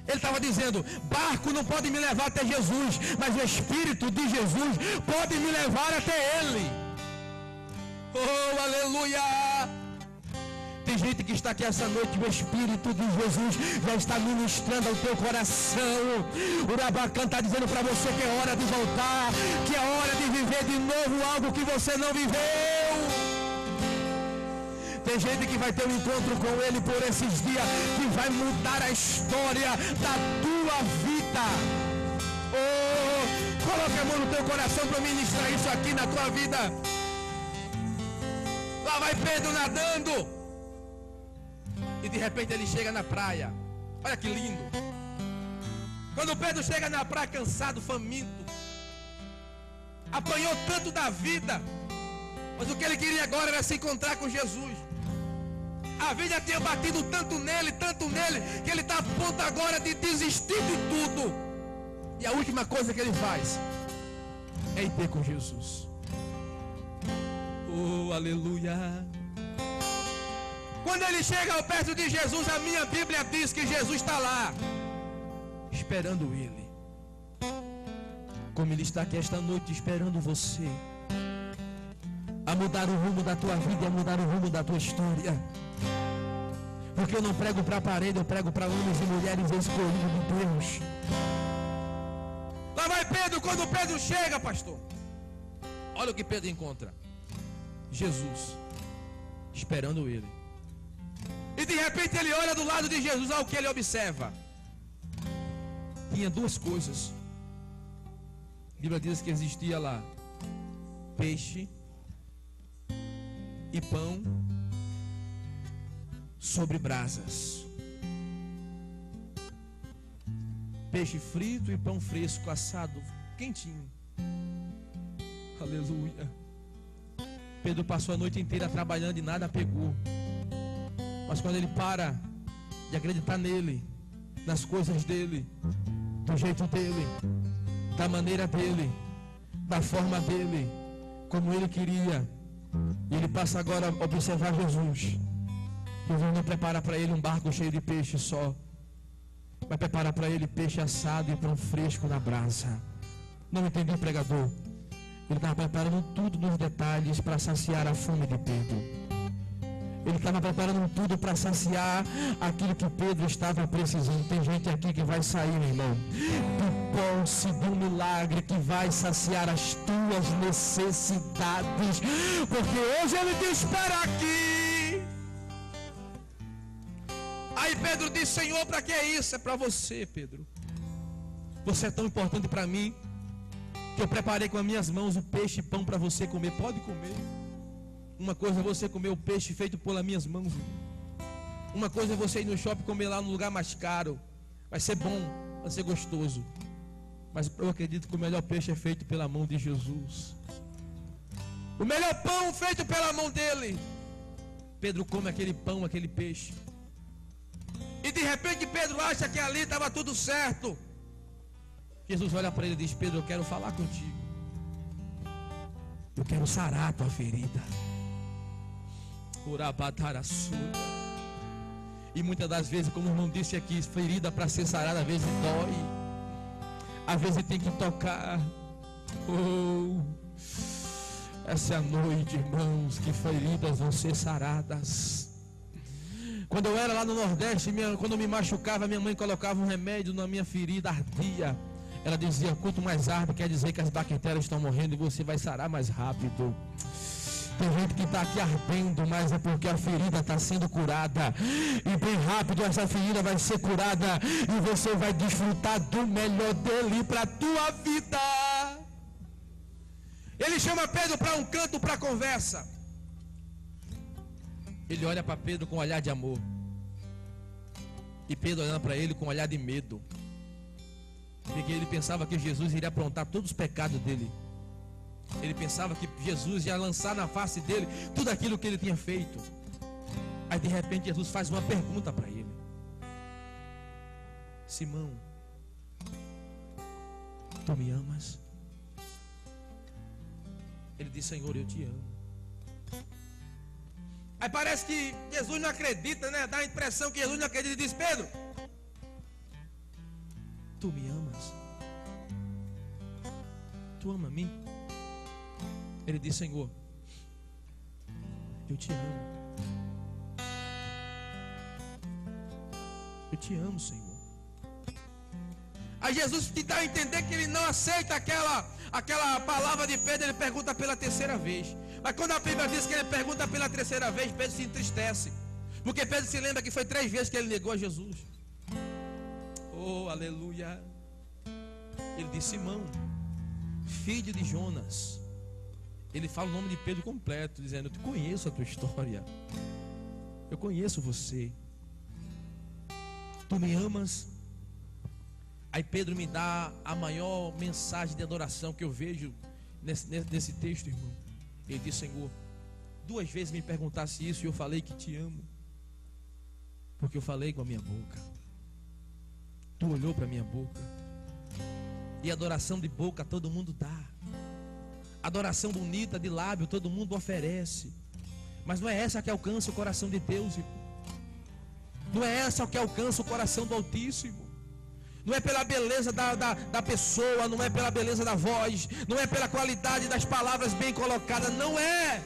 S1: Ele estava dizendo: barco não pode me levar até Jesus, mas o Espírito de Jesus pode me levar até Ele. Oh, aleluia! Tem gente que está aqui essa noite, o Espírito de Jesus já está ministrando ao teu coração. O Rabacã está dizendo para você que é hora de voltar, que é hora de viver de novo algo que você não viveu. Tem gente que vai ter um encontro com Ele por esses dias, que vai mudar a história da tua vida. Oh, coloque a mão no teu coração para ministrar isso aqui na tua vida. Lá vai Pedro nadando. E de repente ele chega na praia. Olha que lindo. Quando Pedro chega na praia cansado, faminto, apanhou tanto da vida, mas o que ele queria agora era se encontrar com Jesus. A vida tinha batido tanto nele, que ele está a ponto agora de desistir de tudo. E a última coisa que ele faz é ir ter com Jesus. Oh, aleluia. Quando ele chega ao perto de Jesus, a minha Bíblia diz que Jesus está lá, esperando ele. Como ele está aqui esta noite esperando você, a mudar o rumo da tua vida, a mudar o rumo da tua história. Porque eu não prego para a parede, eu prego para homens e mulheres escolhidos de Deus. Lá vai Pedro. Quando Pedro chega, pastor, olha o que Pedro encontra: Jesus esperando ele. E de repente ele olha do lado de Jesus, ao que ele observa. Tinha duas coisas. A Bíblia diz que existia lá peixe e pão sobre brasas. Peixe frito e pão fresco, assado, quentinho. Aleluia. Pedro passou a noite inteira trabalhando e nada pegou. Mas quando ele para de acreditar nele, nas coisas dele, do jeito dele, da maneira dele, da forma dele, como ele queria, e ele passa agora a observar Jesus. Jesus não prepara para ele um barco cheio de peixe só, vai preparar para ele peixe assado e pão fresco na brasa. Não entendi, pregador? Ele estava preparando tudo nos detalhes para saciar a fome de Pedro. Ele estava preparando tudo para saciar aquilo que Pedro estava precisando. Tem gente aqui que vai sair, meu irmão, de posse de um milagre que vai saciar as tuas necessidades. Porque hoje ele te espera aqui. Aí Pedro disse: Senhor, para que é isso? É para você, Pedro.
S2: Você é tão importante para mim, que eu preparei com as minhas mãos o peixe e pão para você comer. Pode comer. Uma coisa é você comer o peixe feito pelas minhas mãos. Uma coisa é você ir no shopping comer lá no lugar mais caro. Vai ser bom, vai ser gostoso. Mas eu acredito que o melhor peixe é feito pela mão de Jesus. O melhor pão feito pela mão dele. Pedro come aquele pão, aquele peixe. E de repente Pedro acha que ali estava tudo certo. Jesus olha para ele e diz: Pedro, eu quero falar contigo. Eu quero sarar a tua ferida. E muitas das vezes, como o irmão disse aqui, ferida para ser sarada, às vezes dói. Às vezes tem que tocar. Oh, essa é a noite, irmãos, que feridas vão ser saradas. Quando eu era lá no Nordeste, quando eu me machucava, minha mãe colocava um remédio na minha ferida, ardia. Ela dizia: quanto mais arde, quer dizer que as bactérias estão morrendo e você vai sarar mais rápido. Tem gente que está aqui ardendo, mas é porque a ferida está sendo curada. E bem rápido essa ferida vai ser curada. E você vai desfrutar do melhor dele para a tua vida. Ele chama Pedro para um canto para conversa. Ele olha para Pedro com um olhar de amor. E Pedro olhando para ele com um olhar de medo. Porque ele pensava que Jesus iria aprontar todos os pecados dele. Ele pensava que Jesus ia lançar na face dele tudo aquilo que ele tinha feito. Aí de repente Jesus faz uma pergunta para ele: Simão, tu me amas? Ele diz: Senhor, eu te amo. Aí parece que Jesus não acredita, né? Dá a impressão que Jesus não acredita. E diz: Pedro, tu me amas? Tu ama a mim? Ele diz: Senhor, eu te amo. Eu te amo, Senhor. Aí Jesus te dá a entender que ele não aceita aquela palavra de Pedro. Ele pergunta pela terceira vez. Mas quando a Bíblia diz que ele pergunta pela terceira vez, Pedro se entristece. Porque Pedro se lembra que foi 3 vezes que ele negou a Jesus. Oh, aleluia. Ele diz: Simão, filho de Jonas. Ele fala o nome de Pedro completo, dizendo: eu te conheço a tua história. Eu conheço você. Tu me amas? Aí Pedro me dá a maior mensagem de adoração que eu vejo nesse texto, irmão. Ele diz: Senhor, 2 vezes me perguntasse isso e eu falei que te amo. Porque eu falei com a minha boca. Tu olhou para a minha boca. E adoração de boca todo mundo dá. Adoração bonita de lábio todo mundo oferece. Mas não é essa que alcança o coração de Deus, irmão. Não é essa que alcança o coração do Altíssimo. Não é pela beleza da pessoa, não é pela beleza da voz, não é pela qualidade das palavras bem colocadas, não é.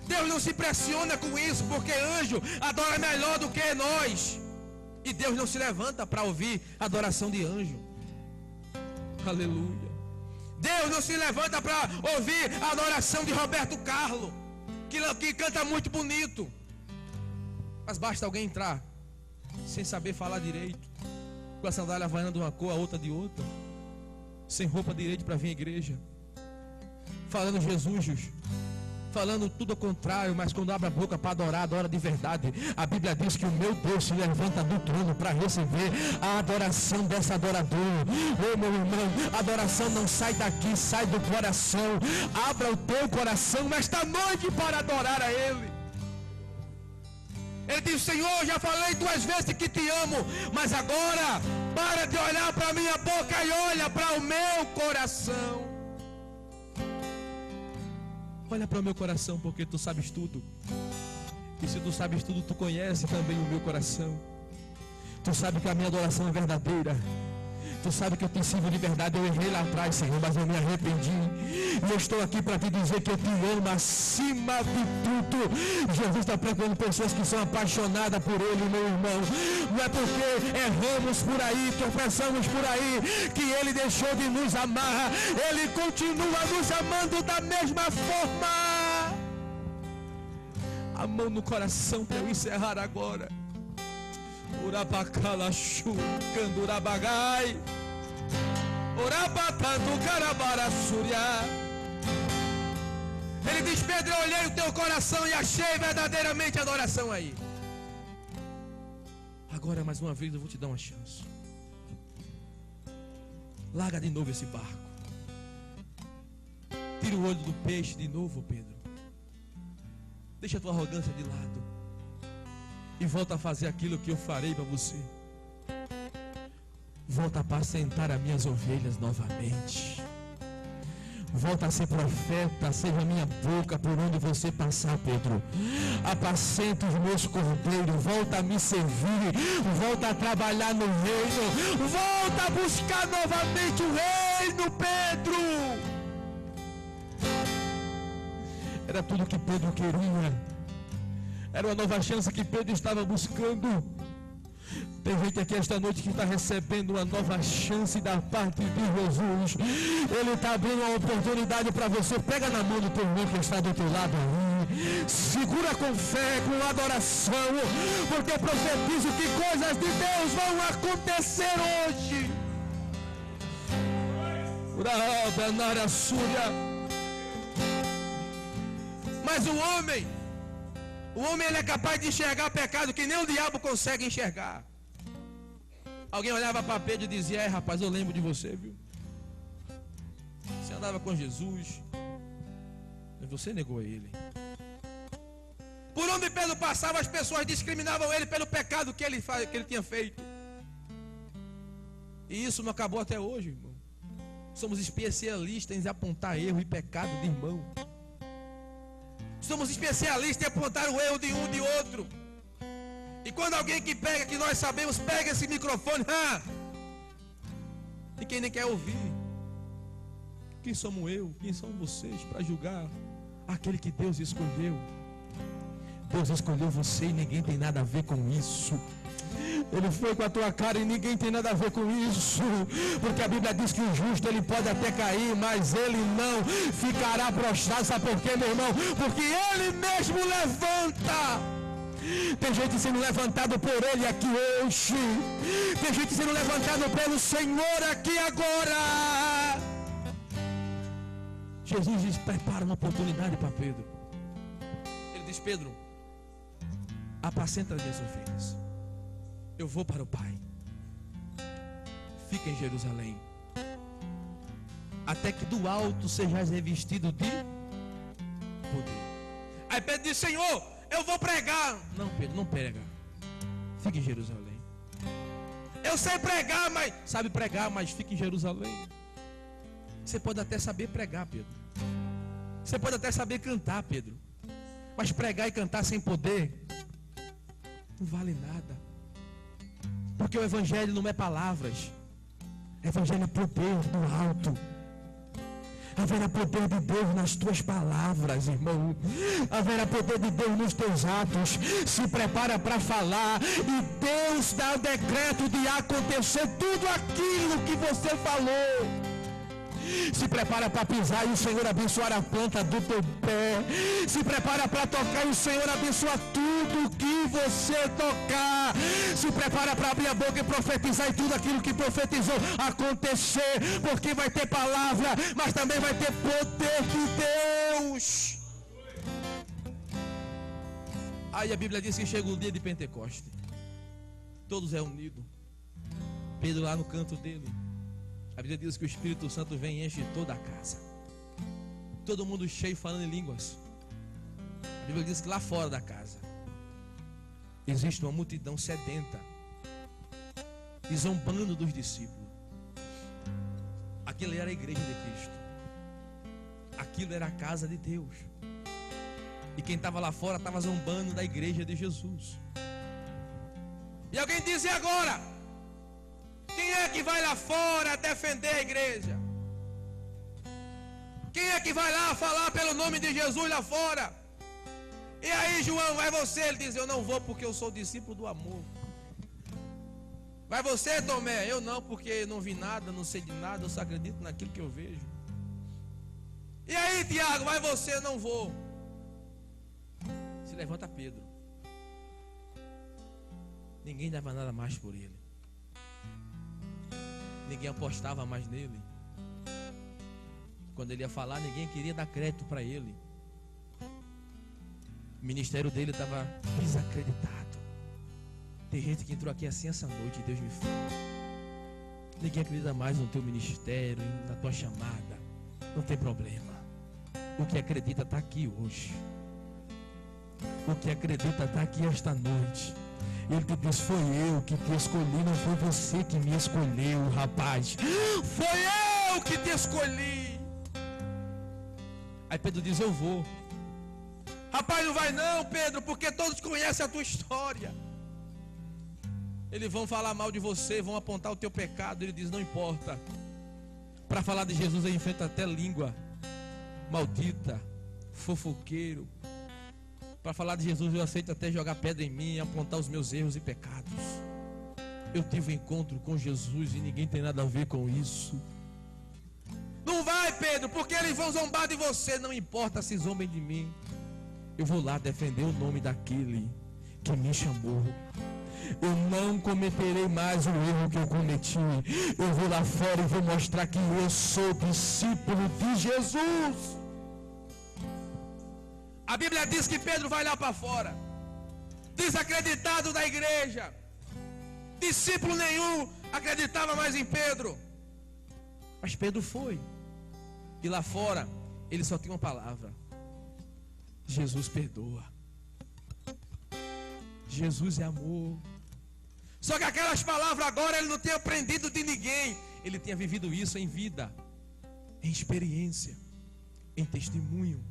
S2: Deus não se impressiona com isso, porque anjo adora melhor do que nós. E Deus não se levanta para ouvir a adoração de anjo. Aleluia. Deus não se levanta para ouvir a adoração de Roberto Carlos, que canta muito bonito. Mas basta alguém entrar sem saber falar direito, com a sandália havaiana de uma cor, a outra de outra, sem roupa direito para vir à igreja, falando Jesus, falando tudo ao contrário, mas quando abre a boca para adorar, adora de verdade. A Bíblia diz que o meu Deus se levanta do trono para receber a adoração dessa adorador. Ô meu irmão, a adoração não sai daqui, sai do coração. Abra o teu coração nesta noite para adorar a Ele. Ele diz: Senhor, já falei 2 vezes que te amo, mas agora para de olhar para a minha boca e olha para o meu coração. Olha para o meu coração, porque tu sabes tudo. E se tu sabes tudo, tu conhece também o meu coração. Tu sabe que a minha adoração é verdadeira. Tu sabe que eu te sirvo de verdade. Eu errei lá atrás, Senhor, mas eu me arrependi. E eu estou aqui para te dizer que eu te amo acima de tudo. Jesus está procurando pessoas que são apaixonadas por Ele, meu irmão. Não é porque erramos por aí, tropeçamos por aí, que Ele deixou de nos amar. Ele continua nos amando da mesma forma. A mão no coração para eu encerrar agora. Urabacalachu, Candurabagai.
S1: Orabatando carabara surya. Ele diz: Pedro, eu olhei o teu coração e achei verdadeiramente adoração aí. Agora mais uma vez eu vou te dar uma chance. Larga de novo esse barco. Tira o olho do peixe de novo, Pedro. Deixa a tua arrogância de lado. E volta a fazer aquilo que eu farei para você. Volta a apacentar as minhas ovelhas novamente. Volta a ser profeta, seja a minha boca por onde você passar, Pedro. Apacenta os meus cordeiros, volta a me servir, volta a trabalhar no reino, volta a buscar novamente o reino, Pedro. Era tudo que Pedro queria. Era uma nova chance que Pedro estava buscando. Tem gente aqui esta noite que está recebendo uma nova chance da parte de Jesus. Ele está abrindo uma oportunidade para você. Pega na mão do teu irmão que está do outro lado aí. Segura com fé, com adoração. Porque eu profetizo que coisas de Deus vão acontecer hoje. Mas o homem ele é capaz de enxergar pecado que nem o diabo consegue enxergar. Alguém olhava para Pedro e dizia: rapaz, eu lembro de você, viu? Você andava com Jesus, mas você negou ele. Por onde Pedro passava, as pessoas discriminavam ele pelo pecado que ele tinha feito. E isso não acabou até hoje, irmão. Somos especialistas em apontar erro e pecado de irmão. Somos especialistas em apontar o erro de um de outro. E quando alguém que pega, que nós sabemos, pega esse microfone, ninguém nem quer ouvir. Quem somos eu? Quem são vocês para julgar aquele que Deus escolheu? Deus escolheu você e ninguém tem nada a ver com isso. Ele foi com a tua cara e ninguém tem nada a ver com isso. Porque a Bíblia diz que o justo ele pode até cair, mas ele não ficará prostrado. Sabe por quê, meu irmão? Porque ele mesmo levanta. Tem gente sendo levantado por ele aqui hoje. Tem gente sendo levantado pelo Senhor aqui agora. Jesus diz: prepara uma oportunidade para Pedro. Ele diz: Pedro, apacenta as minhas ovelhas. Eu vou para o Pai. Fica em Jerusalém, até que do alto sejais revestido de poder. Aí Pedro diz: Senhor, eu vou pregar. Não, Pedro, não prega. Fica em Jerusalém. Eu sei pregar, mas sabe pregar, mas fica em Jerusalém. Você pode até saber pregar, Pedro. Você pode até saber cantar, Pedro. Mas pregar e cantar sem poder não vale nada. Porque o evangelho não é palavras. O evangelho é poder do alto. Haverá poder de Deus nas tuas palavras, irmão. Haverá poder de Deus nos teus atos. Se prepara para falar e Deus dá o decreto de acontecer tudo aquilo que você falou. Se prepara para pisar e o Senhor abençoar a planta do teu pé. Se prepara para tocar e o Senhor abençoa tudo que você tocar. Se prepara para abrir a boca e profetizar e tudo aquilo que profetizou acontecer. Porque vai ter palavra, mas também vai ter poder de Deus. Aí a Bíblia diz que chega o dia de Pentecoste. Todos reunidos. Pedro lá no canto dele. A Bíblia diz que o Espírito Santo vem e enche toda a casa. Todo mundo cheio falando em línguas. A Bíblia diz que lá fora da casa existe uma multidão sedenta e zombando dos discípulos. Aquilo era a igreja de Cristo. Aquilo era a casa de Deus. E quem estava lá fora estava zombando da igreja de Jesus. E alguém diz: e agora? Quem é que vai lá fora defender a igreja? Quem é que vai lá falar pelo nome de Jesus lá fora? E aí, João, vai você? Ele diz: eu não vou porque eu sou discípulo do amor. Vai você, Tomé? Eu não, porque não vi nada, não sei de nada, eu só acredito naquilo que eu vejo. E aí, Tiago, vai você? Eu não vou. Se levanta Pedro. Ninguém dava nada mais por ele. ninguém apostava mais nele. Quando ele ia falar, ninguém queria dar crédito para ele. O ministério dele estava desacreditado. Tem gente que entrou aqui assim essa noite, Deus me fala. Ninguém acredita mais no teu ministério, na tua chamada. Não tem problema. O que acredita está aqui hoje. O que acredita está aqui esta noite. Ele te diz, foi eu que te escolhi, não foi você que me escolheu, rapaz. Foi eu que te escolhi. Aí Pedro diz, eu vou. Rapaz, não vai não, Pedro, porque todos conhecem a tua história. Eles vão falar mal de você, vão apontar o teu pecado. Ele diz, não importa. Para falar de Jesus, ele enfrenta até língua maldita, fofoqueiro. Para falar de Jesus, eu aceito até jogar pedra em mim, apontar os meus erros e pecados. Eu tive um encontro com Jesus e ninguém tem nada a ver com isso. Não vai, Pedro, porque eles vão zombar de você. Não importa se zombem de mim. Eu vou lá defender o nome daquele que me chamou. Eu não cometerei mais o erro que eu cometi. Eu vou lá fora e vou mostrar que eu sou discípulo de Jesus. A Bíblia diz que Pedro vai lá para fora, desacreditado da igreja. Discípulo nenhum acreditava mais em Pedro. Mas Pedro foi. E lá fora, ele só tinha uma palavra: Jesus perdoa. Jesus é amor. Só que aquelas palavras agora ele não tinha aprendido de ninguém. Ele tinha vivido isso em vida, em experiência, em testemunho.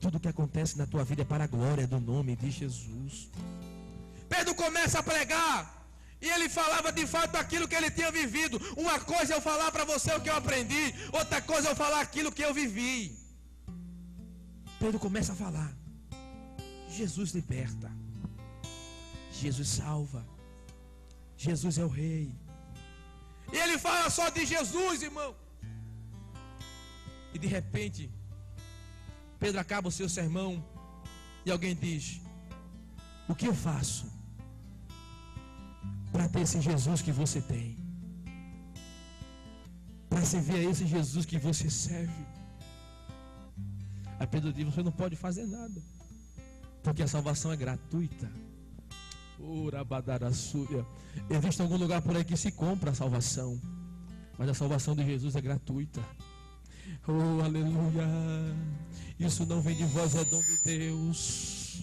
S1: Tudo que acontece na tua vida é para a glória do nome de Jesus. Pedro começa a pregar. E ele falava de fato aquilo que ele tinha vivido. Uma coisa é eu falar para você o que eu aprendi. Outra coisa é eu falar aquilo que eu vivi. Pedro começa a falar. Jesus liberta. Jesus salva. Jesus é o rei. E ele fala só de Jesus, irmão. E de repente, Pedro acaba o seu sermão. E alguém diz: o que eu faço para ter esse Jesus que você tem? Para servir a esse Jesus que você serve? Aí Pedro diz: você não pode fazer nada, porque a salvação é gratuita. Existe algum lugar por aí que se compra a salvação, mas a salvação de Jesus é gratuita. Oh, aleluia. Isso não vem de vós, é dom de Deus.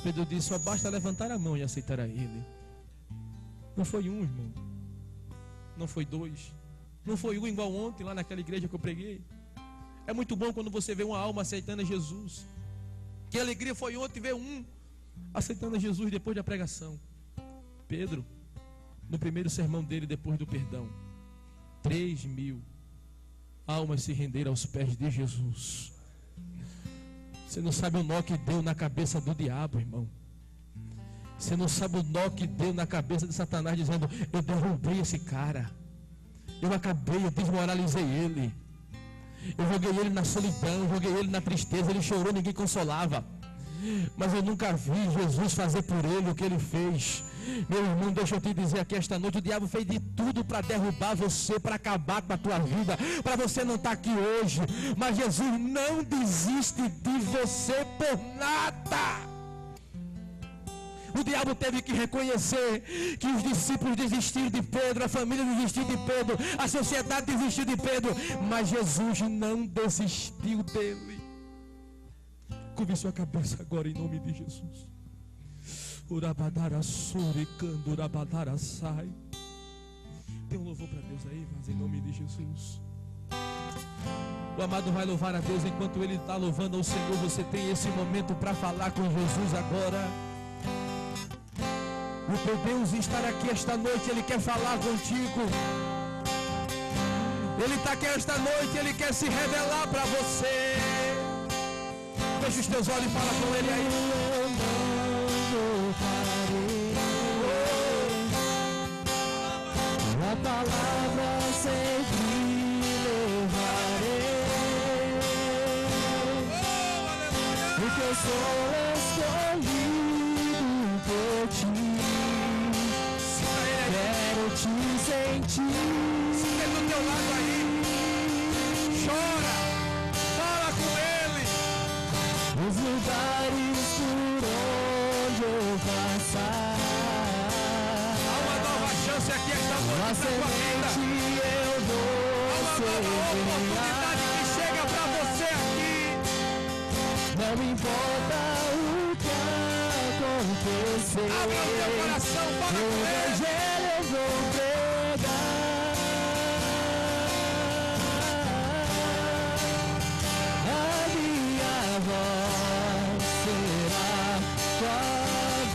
S1: Pedro disse: só basta levantar a mão e aceitar a Ele. Não foi um, irmão. Não foi dois. Não foi um igual ontem lá naquela igreja que eu preguei. É muito bom quando você vê uma alma aceitando a Jesus. Que alegria foi ontem ver um aceitando a Jesus depois da pregação. Pedro, no primeiro sermão dele depois do perdão, 3.000 almas se renderam aos pés de Jesus. Você não sabe o nó que deu na cabeça do diabo, irmão. Você não sabe o nó que deu na cabeça de Satanás, dizendo: eu derrubei esse cara, eu acabei, eu desmoralizei ele, eu joguei ele na solidão, eu joguei ele na tristeza, ele chorou, ninguém consolava. Mas eu nunca vi Jesus fazer por ele o que ele fez. Meu irmão, deixa eu te dizer aqui esta noite: o diabo fez de tudo para derrubar você, para acabar com a tua vida, para você não estar aqui hoje. Mas Jesus não desiste de você por nada. O diabo teve que reconhecer que os discípulos desistiram de Pedro, a família desistiu de Pedro, a sociedade desistiu de Pedro, mas Jesus não desistiu dele. Curve sua cabeça agora em nome de Jesus. Tem um louvor para Deus aí, mas em nome de Jesus. O amado vai louvar a Deus. Enquanto ele está louvando ao Senhor, você tem esse momento para falar com Jesus agora. O teu Deus estar aqui esta noite, Ele quer falar contigo. Ele está aqui esta noite, Ele quer se revelar para você. Fecha os teus olhos e fala com Ele aí.
S2: A palavra sempre levarei, porque eu sou escolhido por ti. Quero te sentir.
S1: Se tem do teu lado aí, chora, fala com Ele.
S2: Os lugares por onde eu passar,
S1: Há uma nova chance aqui esta noite
S2: a
S1: na tua vida.
S2: semente eu vou
S1: Há uma nova oportunidade que chega para você aqui.
S2: Não importa o que acontecer,
S1: Abra o teu coração, fala
S2: o
S1: com Ele.
S2: evangelho eu vou pregar. A minha voz será tua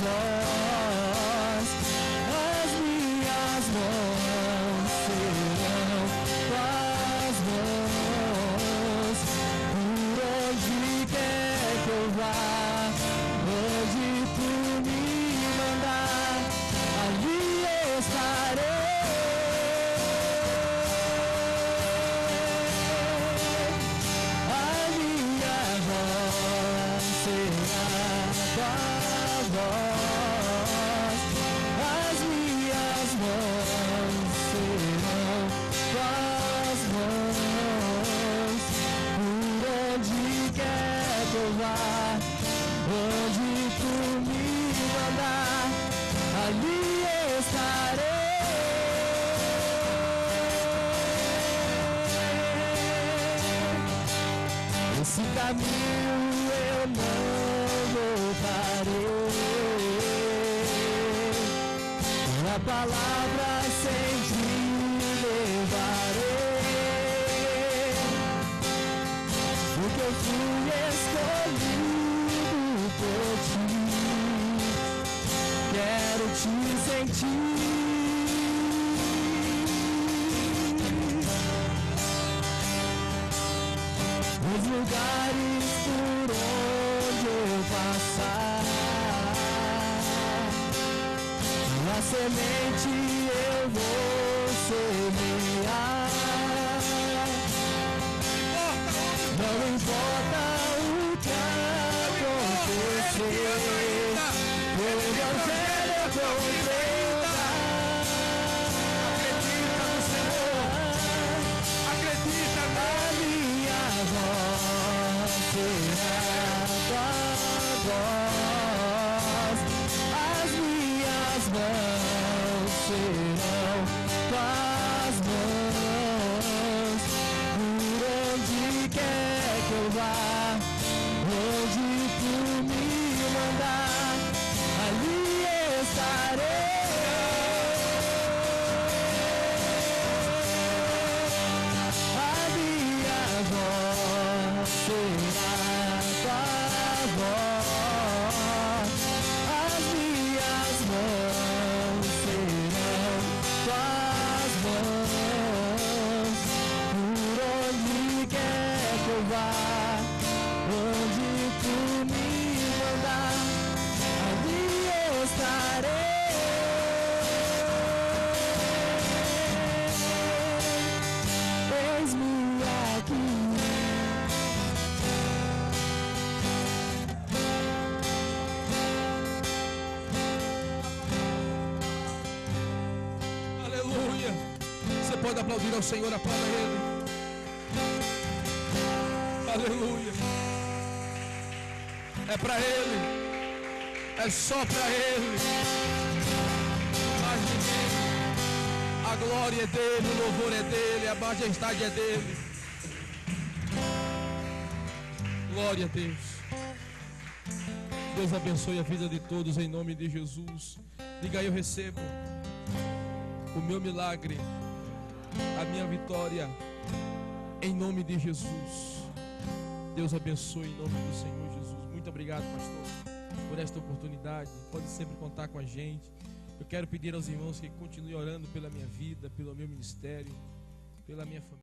S2: voz, as minhas mãos serão tuas mãos. Por onde quer que eu vá, onde tu me mandar, ali estarei. A minha voz será tua voz, as minhas mãos serão tuas mãos. Por onde quer que eu vá, onde tu me mandar, ali estarei. Esse caminho eu não voltarei. A palavra sempre levarei, porque eu fui escolhido por ti. Quero te sentir. Os lugares por onde eu passar, a semente eu vou semear. Não importa o que acontecer, o evangelho eu vou pregar.
S1: Acredita no Senhor. Acredita
S2: A minha voz será tua voz, as minhas mãos serão tuas mãos. Por onde quer que eu vá, onde tu me mandar, ali estarei. A minha voz será tua voz, as minhas mãos serão tuas mãos. Por onde quer que eu vá, onde tu me mandar, ali estarei. Eis-me aqui.
S1: Aleluia. Você pode aplaudir ao Senhor, aplauda Ele. Aleluia. É para Ele. É só para Ele. Mais ninguém. A glória é dele, o louvor é dele, a majestade é dele. Glória a Deus. Deus abençoe a vida de todos em nome de Jesus. Diga: eu recebo o meu milagre, a minha vitória, em nome de Jesus. Deus abençoe em nome do Senhor Jesus. Muito obrigado, pastor, por esta oportunidade. Pode sempre contar com a gente. Eu quero pedir aos irmãos que continuem orando pela minha vida, pelo meu ministério, pela minha família.